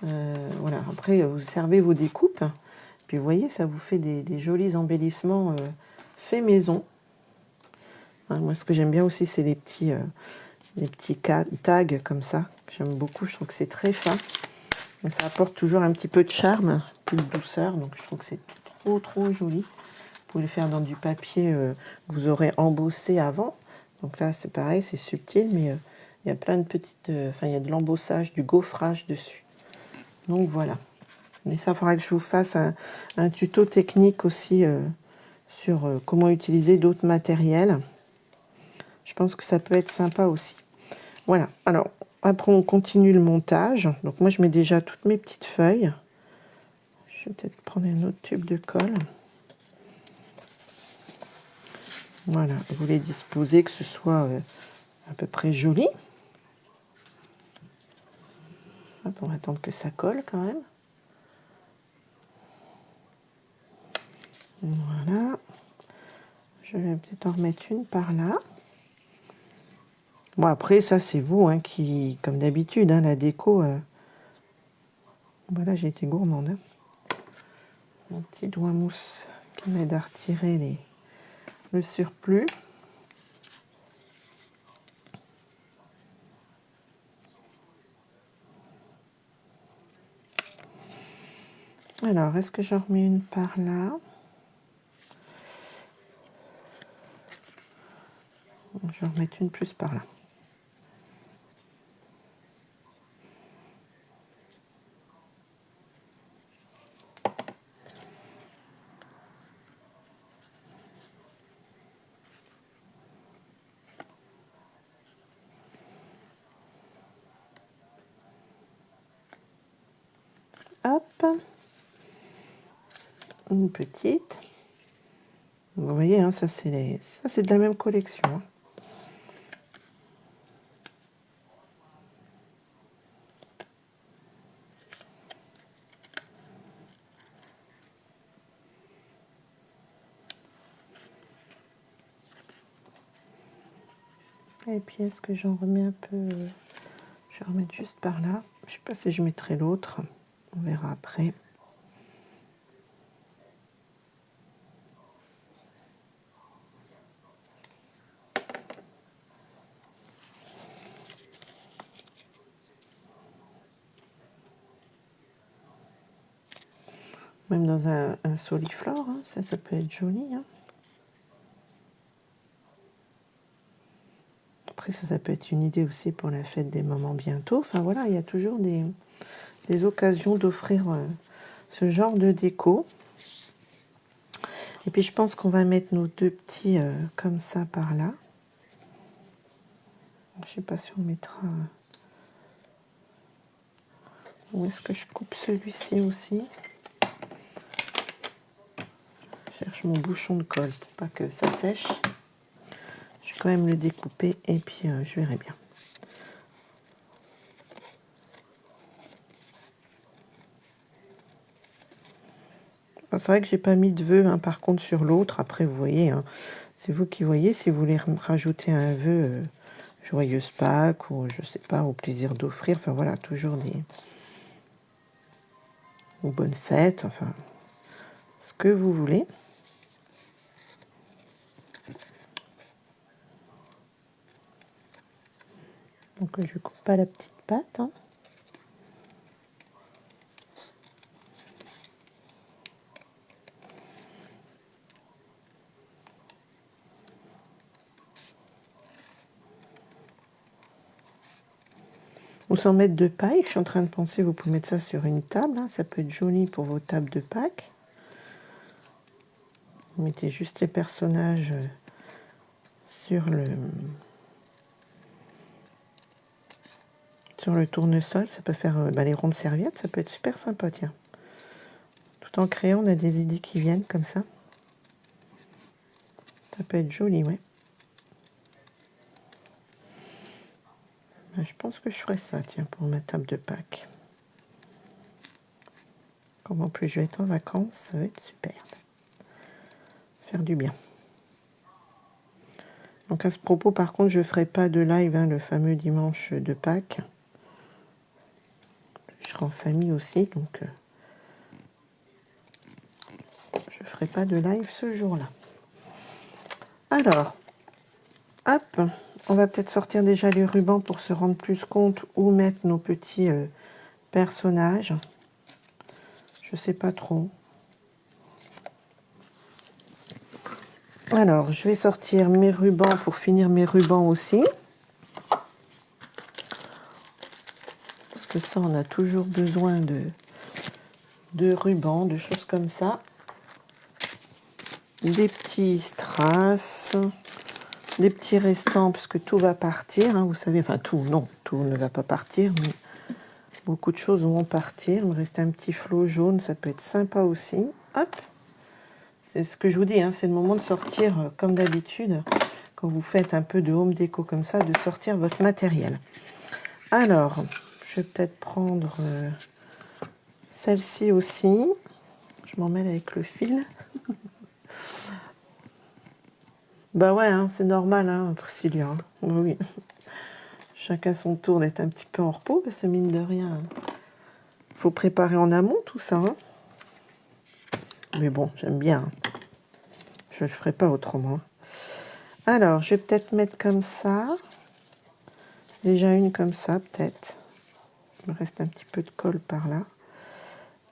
voilà, après vous servez vos découpes. Puis vous voyez, ça vous fait des jolis embellissements faits maison. Hein, moi, ce que j'aime bien aussi, c'est les petits tags comme ça. J'aime beaucoup, je trouve que c'est très fin. Mais ça apporte toujours un petit peu de charme, plus de douceur. Donc je trouve que c'est trop joli. Vous pouvez le faire dans du papier que vous aurez embossé avant. Donc là, c'est pareil, c'est subtil, mais il y a plein de petites... Enfin, il y a de l'embossage, du gaufrage dessus. Donc voilà. Mais ça, il faudra que je vous fasse un tuto technique aussi sur comment utiliser d'autres matériels. Je pense que ça peut être sympa aussi. Voilà. Alors, après, on continue le montage. Donc, moi, je mets déjà toutes mes petites feuilles. Je vais peut-être prendre un autre tube de colle. Voilà. Vous les disposez, que ce soit à peu près joli. Hop, on va attendre que ça colle quand même. Voilà. Je vais peut-être en remettre une par là. Bon, après, ça, c'est vous hein, qui, comme d'habitude, hein, la déco. Voilà, j'ai été gourmande. Hein. Mon petit doigt mousse qui m'aide à retirer le surplus. Alors, est-ce que j'en remets une par là? Je vais en remettre une plus par là. Hop. Une petite. Vous voyez, hein, ça c'est de la même collection. Hein. Et puis, est-ce que j'en remets un peu je vais remettre juste par là. Je ne sais pas si je mettrai l'autre. On verra après. Même dans un soliflore, hein, ça peut être joli. Hein. Après, ça peut être une idée aussi pour la fête des mamans bientôt. Enfin voilà, il y a toujours des occasions d'offrir ce genre de déco. Et puis je pense qu'on va mettre nos deux petits comme ça par là. Je sais pas si on mettra... Où est-ce que je coupe celui-ci aussi? Je cherche mon bouchon de colle pour pas que ça sèche. Je vais quand même le découper et puis je verrai bien. C'est vrai que j'ai pas mis de vœu hein, par contre sur l'autre. Après vous voyez, hein, c'est vous qui voyez. Si vous voulez rajouter un vœu joyeuse Pâques ou je sais pas, au plaisir d'offrir. Enfin voilà, toujours des... ou bonne fête, enfin ce que vous voulez. Donc je coupe pas la petite patte. Hein. Ou sans mettre de paille, je suis en train de penser, vous pouvez mettre ça sur une table, hein, ça peut être joli pour vos tables de Pâques. Vous mettez juste les personnages sur le tournesol, ça peut faire les rondes serviettes, ça peut être super sympa, tiens. Tout en créant, on a des idées qui viennent comme ça. Ça peut être joli, ouais. Je pense que je ferai ça, tiens, pour ma table de Pâques. Comme en plus je vais être en vacances, ça va être super. Faire du bien. Donc à ce propos, par contre, je ne ferai pas de live hein, le fameux dimanche de Pâques. Je serai en famille aussi, donc je ne ferai pas de live ce jour-là. Alors, hop, on va peut-être sortir déjà les rubans pour se rendre plus compte où mettre nos petits personnages. Je ne sais pas trop. Alors, je vais sortir mes rubans pour finir mes rubans aussi. Parce que ça, on a toujours besoin de rubans, de choses comme ça. Des petits strass, des petits restants, puisque tout va partir. Hein, vous savez, enfin tout, non, tout ne va pas partir, mais beaucoup de choses vont partir. Il me reste un petit flot jaune, ça peut être sympa aussi. Hop! C'est ce que je vous dis, hein, c'est le moment de sortir, comme d'habitude, quand vous faites un peu de home déco comme ça, de sortir votre matériel. Alors, je vais peut-être prendre celle-ci aussi. Je m'en mêle avec le fil. Bah ouais, hein, c'est normal, hein, Priscilla. Hein. Oui. Chacun son tour d'être un petit peu en repos, parce que mine de rien, faut préparer en amont tout ça. Hein. Mais bon, j'aime bien. Hein. Je ne le ferai pas autrement. Alors, je vais peut-être mettre comme ça. Déjà une comme ça, peut-être. Il me reste un petit peu de colle par là.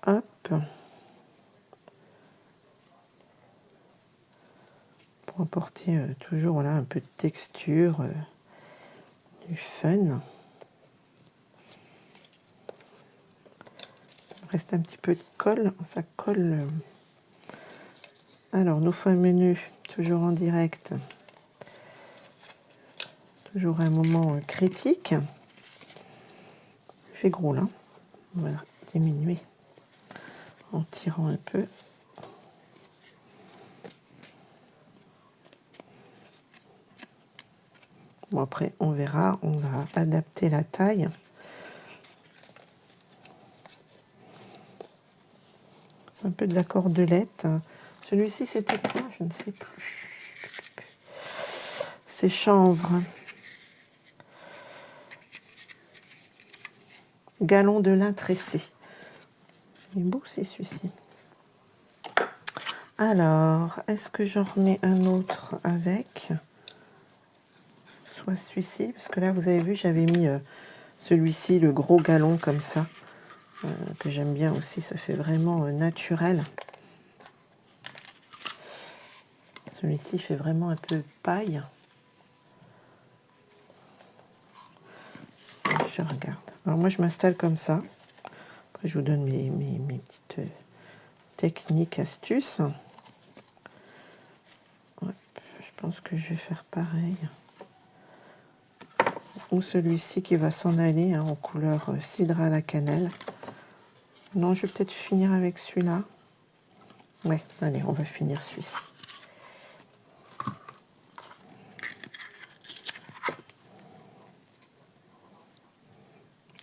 Hop. Pour apporter toujours voilà, un peu de texture, du fun. Il me reste un petit peu de colle. Ça colle. Alors, nos fameux nœuds, toujours en direct. Toujours un moment critique. Il fait gros là. On va diminuer en tirant un peu. Bon après on verra, on va adapter la taille. C'est un peu de la cordelette. Celui-ci c'était quoi? Je ne sais plus. C'est chanvre. Galon de lin tressé. Il est beau c'est celui-ci. Alors, est-ce que j'en remets un autre avec? Soit celui-ci, parce que là, vous avez vu, j'avais mis celui-ci, le gros galon comme ça, que j'aime bien aussi, ça fait vraiment naturel. Celui-ci fait vraiment un peu paille. Je regarde. Alors moi, je m'installe comme ça. Après, je vous donne mes petites techniques, astuces. Je pense que je vais faire pareil. Ou celui-ci qui va s'en aller hein, en couleur cidre à la cannelle. Non, je vais peut-être finir avec celui-là. Ouais, allez, on va finir celui-ci.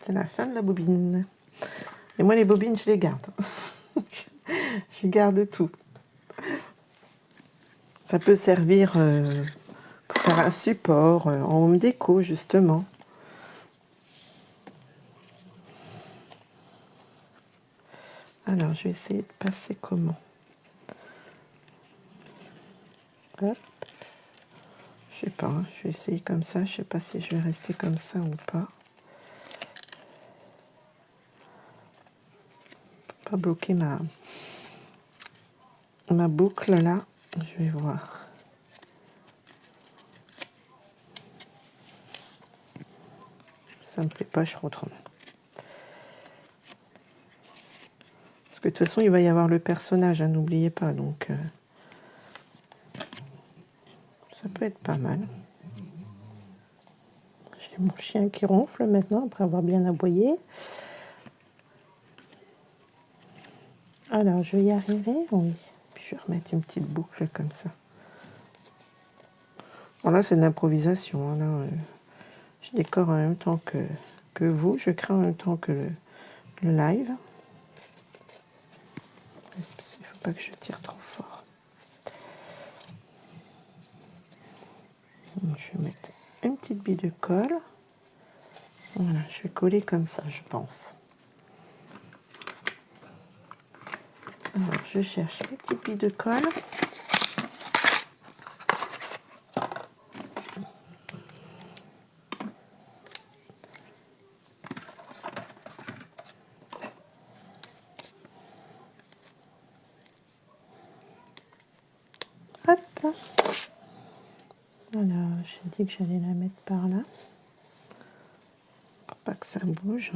C'est la fin de la bobine. Et moi, les bobines, je les garde. Je garde tout. Ça peut servir pour faire un support en home déco, justement. Alors, je vais essayer de passer comment? Hop. Je sais pas, hein, je vais essayer comme ça. Je sais pas si je vais rester comme ça ou pas. Pas bloquer ma boucle là. Je vais voir. Ça me plaît pas, je retourne. Parce que de toute façon, il va y avoir le personnage, hein, n'oubliez pas. Donc, ça peut être pas mal. J'ai mon chien qui ronfle maintenant, après avoir bien aboyé. Alors, je vais y arriver. Oui. Puis je vais remettre une petite boucle comme ça. Bon, là, c'est de l'improvisation. Hein, là, je décore en même temps que vous. Je crée en même temps que le live. Il ne faut pas que je tire trop fort. Je vais mettre une petite bille de colle. Voilà, je vais coller comme ça, je pense. Alors, je cherche les petites billes de colle. Hop. Voilà, j'ai dit que j'allais la mettre par là. Pour pas que ça bouge.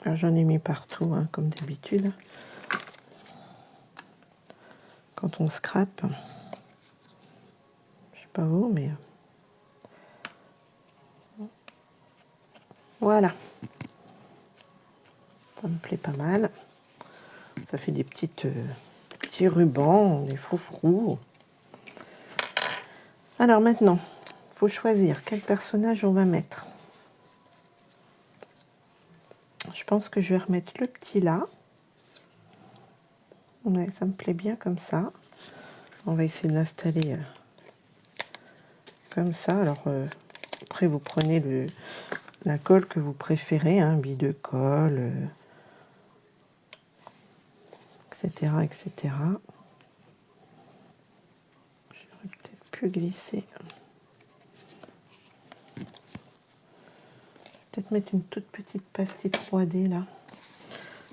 Alors, j'en ai mis partout, hein, comme d'habitude. Quand on scrape, je sais pas vous, mais voilà. Ça me plaît pas mal. Ça fait des petits rubans, des froufrous. Alors maintenant, il faut choisir quel personnage on va mettre. Je pense que je vais remettre le petit là. Ouais, ça me plaît bien comme ça. On va essayer de l'installer comme ça. Alors après, vous prenez la colle que vous préférez, hein, bille de colle, etc., etc. J'aurais peut-être pu glisser. Peut-être mettre une toute petite pastille 3D là,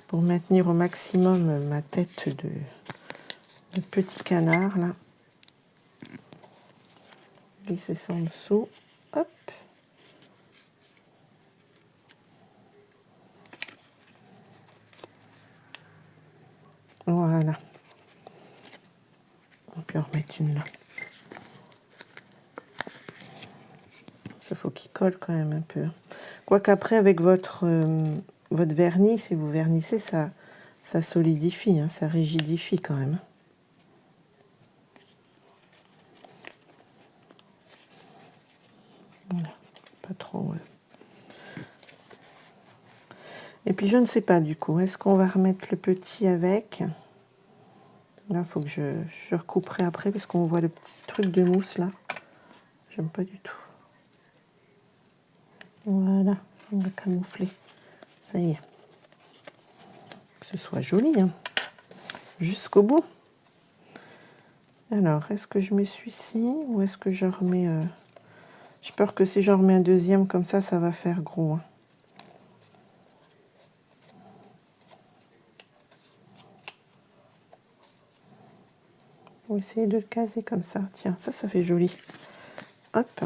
pour maintenir au maximum ma tête de petit canard là. Glisser ça en dessous. Hop. Voilà. On peut en remettre une là. Il faut qu'il colle quand même un peu. Quoique après, avec votre vernis, si vous vernissez, ça solidifie, hein, ça rigidifie quand même. Voilà, pas trop. Et puis je ne sais pas du coup, est-ce qu'on va remettre le petit avec? Là, il faut que je recouperai après parce qu'on voit le petit truc de mousse là. J'aime pas du tout. Voilà, on va camoufler. Ça y est. Que ce soit joli, hein. Jusqu'au bout. Alors, est-ce que je mets celui-ci ou est-ce que je remets... J'ai peur que si j'en remets un deuxième comme ça va faire gros. Hein. On va essayer de le caser comme ça. Tiens, ça fait joli. Hop.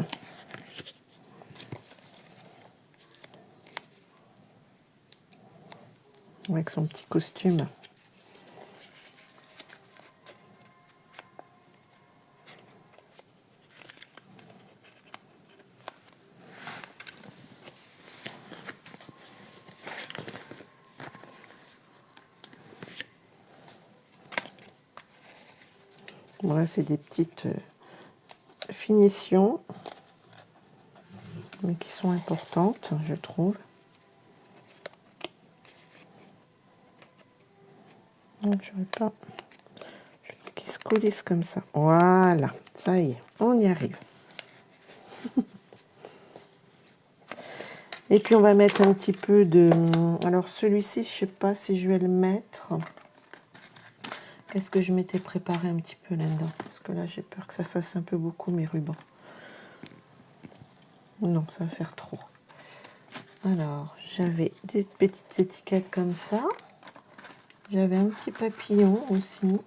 Avec son petit costume. Voilà, c'est des petites finitions, mais qui sont importantes, je trouve. Donc, je n'aurais pas qui se coulisse comme ça. Voilà, ça y est, on y arrive. Et puis, on va mettre un petit peu de... Alors, celui-ci, je ne sais pas si je vais le mettre. Qu'est-ce que je m'étais préparé un petit peu là-dedans? Parce que là, j'ai peur que ça fasse un peu beaucoup mes rubans. Non, ça va faire trop. Alors, j'avais des petites étiquettes comme ça. J'avais un petit papillon aussi.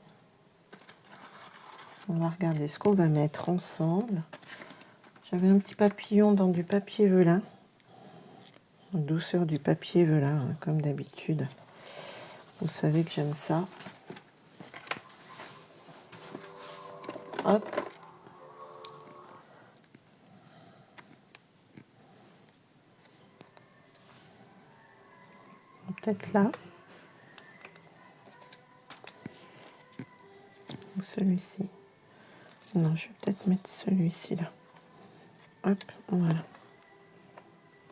On va regarder ce qu'on va mettre ensemble. J'avais un petit papillon dans du papier velin. Douceur du papier velin, hein, comme d'habitude. Vous savez que j'aime ça. Hop. Peut-être là. Ou celui-ci. Non, je vais peut-être mettre celui-ci là. Hop, voilà.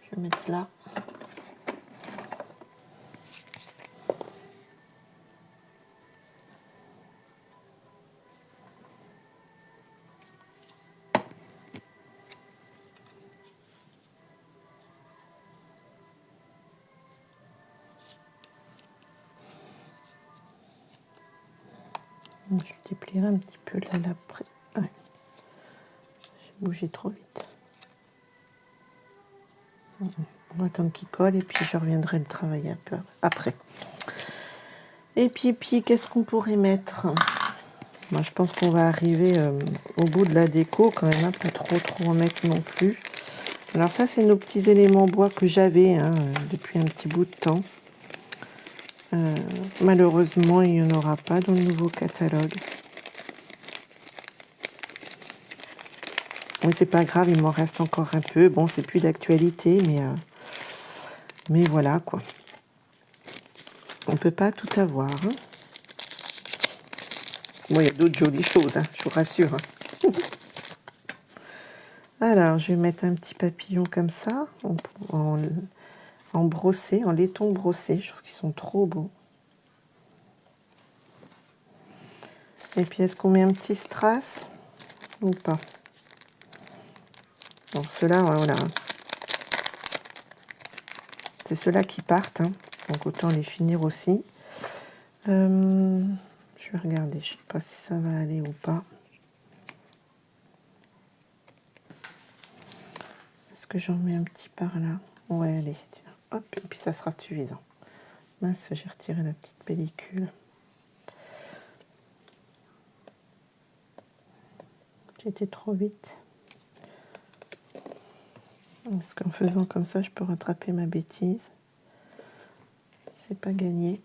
Je vais mettre là. Je déplierai un petit peu là après. Ouais. J'ai bougé trop vite. On va attendre qu'il colle et puis je reviendrai le travailler un peu après. Et puis qu'est-ce qu'on pourrait mettre? Moi, je pense qu'on va arriver au bout de la déco quand même, hein, pas trop en mettre non plus. Alors ça, c'est nos petits éléments bois que j'avais depuis un petit bout de temps. Malheureusement, il n'y en aura pas dans le nouveau catalogue. Mais c'est pas grave, il m'en reste encore un peu. Bon, c'est plus d'actualité, mais voilà quoi. On peut pas tout avoir. Hein. Bon, il y a d'autres jolies choses, hein, je vous rassure. Hein. Alors, je vais mettre un petit papillon comme ça, en brossé, en laiton brossé. Je trouve qu'ils sont trop beaux. Et puis, est-ce qu'on met un petit strass ou pas? Bon, ceux-là, voilà. C'est ceux-là qui partent, hein. Donc autant les finir aussi. Je vais regarder, je ne sais pas si ça va aller ou pas. Est-ce que j'en mets un petit par là? Ouais, allez, tiens. Hop, et puis ça sera suffisant. Mince, j'ai retiré la petite pellicule. J'étais trop vite. Parce qu'en faisant comme ça, je peux rattraper ma bêtise. C'est pas gagné.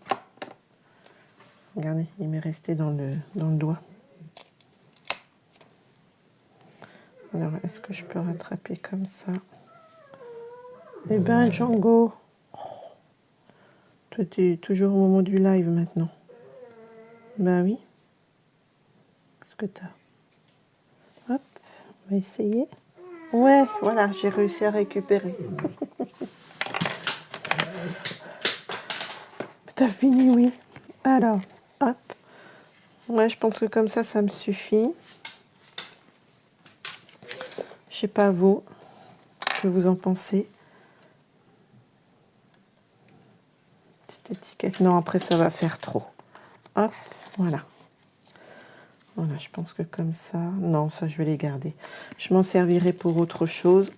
Regardez, il m'est resté dans le doigt. Alors, est-ce que je peux rattraper comme ça? Eh ben, Django, toi, tu es toujours au moment du live maintenant. Ben oui. Qu'est-ce que t'as? Hop, on va essayer. Ouais, voilà, j'ai réussi à récupérer. T'as fini, oui. Alors, hop. Ouais, je pense que comme ça me suffit. Je sais pas vous, ce que vous en pensez. Petite étiquette. Non, après ça va faire trop. Hop, voilà. Voilà, je pense que comme ça... Non, ça, je vais les garder. Je m'en servirai pour autre chose.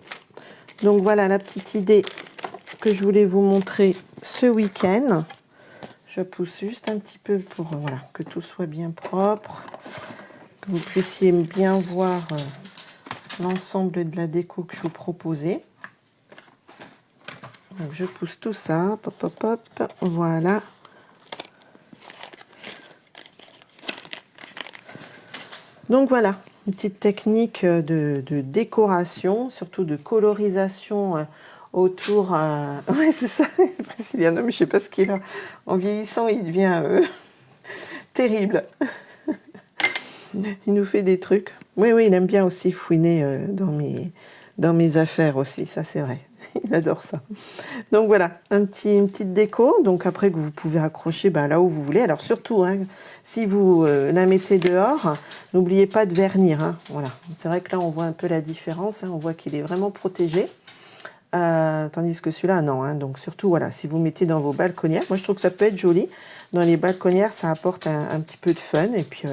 Donc, voilà la petite idée que je voulais vous montrer ce week-end. Je pousse juste un petit peu pour voilà, que tout soit bien propre, que vous puissiez bien voir l'ensemble de la déco que je vous proposais. Donc je pousse tout ça, hop, hop, hop, voilà. Donc voilà, une petite technique de décoration, surtout de colorisation autour. Ouais, c'est ça, Brésiliano, mais je sais pas ce qu'il a. En vieillissant, il devient terrible. Il nous fait des trucs. Oui, oui, il aime bien aussi fouiner dans mes affaires aussi, ça c'est vrai. Il adore ça. Donc voilà, une petite déco. Donc après que vous pouvez accrocher là où vous voulez. Alors surtout, hein, si vous la mettez dehors, n'oubliez pas de vernir. Hein. Voilà. C'est vrai que là, on voit un peu la différence. Hein. On voit qu'il est vraiment protégé. Tandis que celui-là, non. Hein. Donc surtout, voilà, si vous mettez dans vos balconnières, moi je trouve que ça peut être joli. Dans les balconnières, ça apporte un petit peu de fun. Et puis,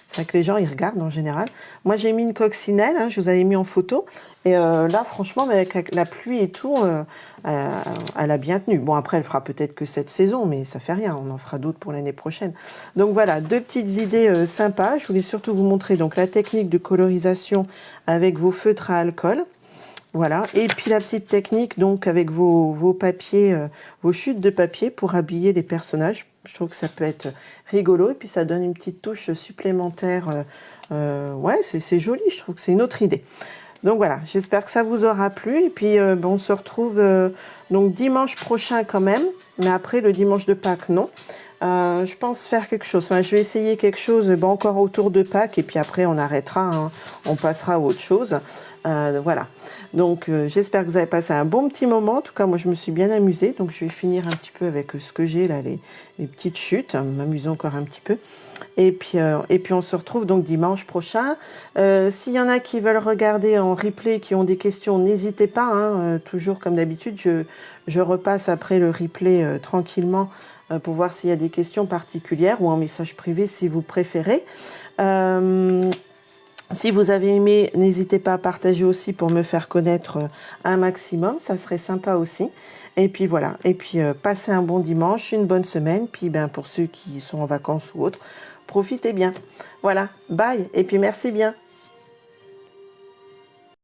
c'est vrai que les gens, ils regardent en général. Moi, j'ai mis une coccinelle, hein, je vous avais mis en photo. Et là, franchement, avec la pluie et tout, elle a bien tenu. Bon, après, elle fera peut-être que cette saison, mais ça fait rien. On en fera d'autres pour l'année prochaine. Donc voilà, deux petites idées sympas. Je voulais surtout vous montrer donc la technique de colorisation avec vos feutres à alcool. Voilà, et puis la petite technique donc avec vos papiers, vos chutes de papier pour habiller les personnages. Je trouve que ça peut être rigolo et puis ça donne une petite touche supplémentaire. Ouais, c'est joli, je trouve que c'est une autre idée. Donc voilà, j'espère que ça vous aura plu et puis on se retrouve donc dimanche prochain quand même, mais après le dimanche de Pâques non. Je pense faire quelque chose. Enfin, je vais essayer quelque chose encore autour de Pâques et puis après on arrêtera, hein. On passera à autre chose. Voilà. Donc j'espère que vous avez passé un bon petit moment. En tout cas, moi je me suis bien amusée. Donc je vais finir un petit peu avec ce que j'ai là, les petites chutes, m'amuser encore un petit peu. Et puis on se retrouve donc dimanche prochain. S'il y en a qui veulent regarder en replay, qui ont des questions, n'hésitez pas. Hein, toujours comme d'habitude, je repasse après le replay tranquillement pour voir s'il y a des questions particulières ou en message privé si vous préférez. Si vous avez aimé, n'hésitez pas à partager aussi pour me faire connaître un maximum, ça serait sympa aussi. Et puis voilà, et puis passez un bon dimanche, une bonne semaine, puis pour ceux qui sont en vacances ou autres, profitez bien. Voilà, bye, et puis merci bien.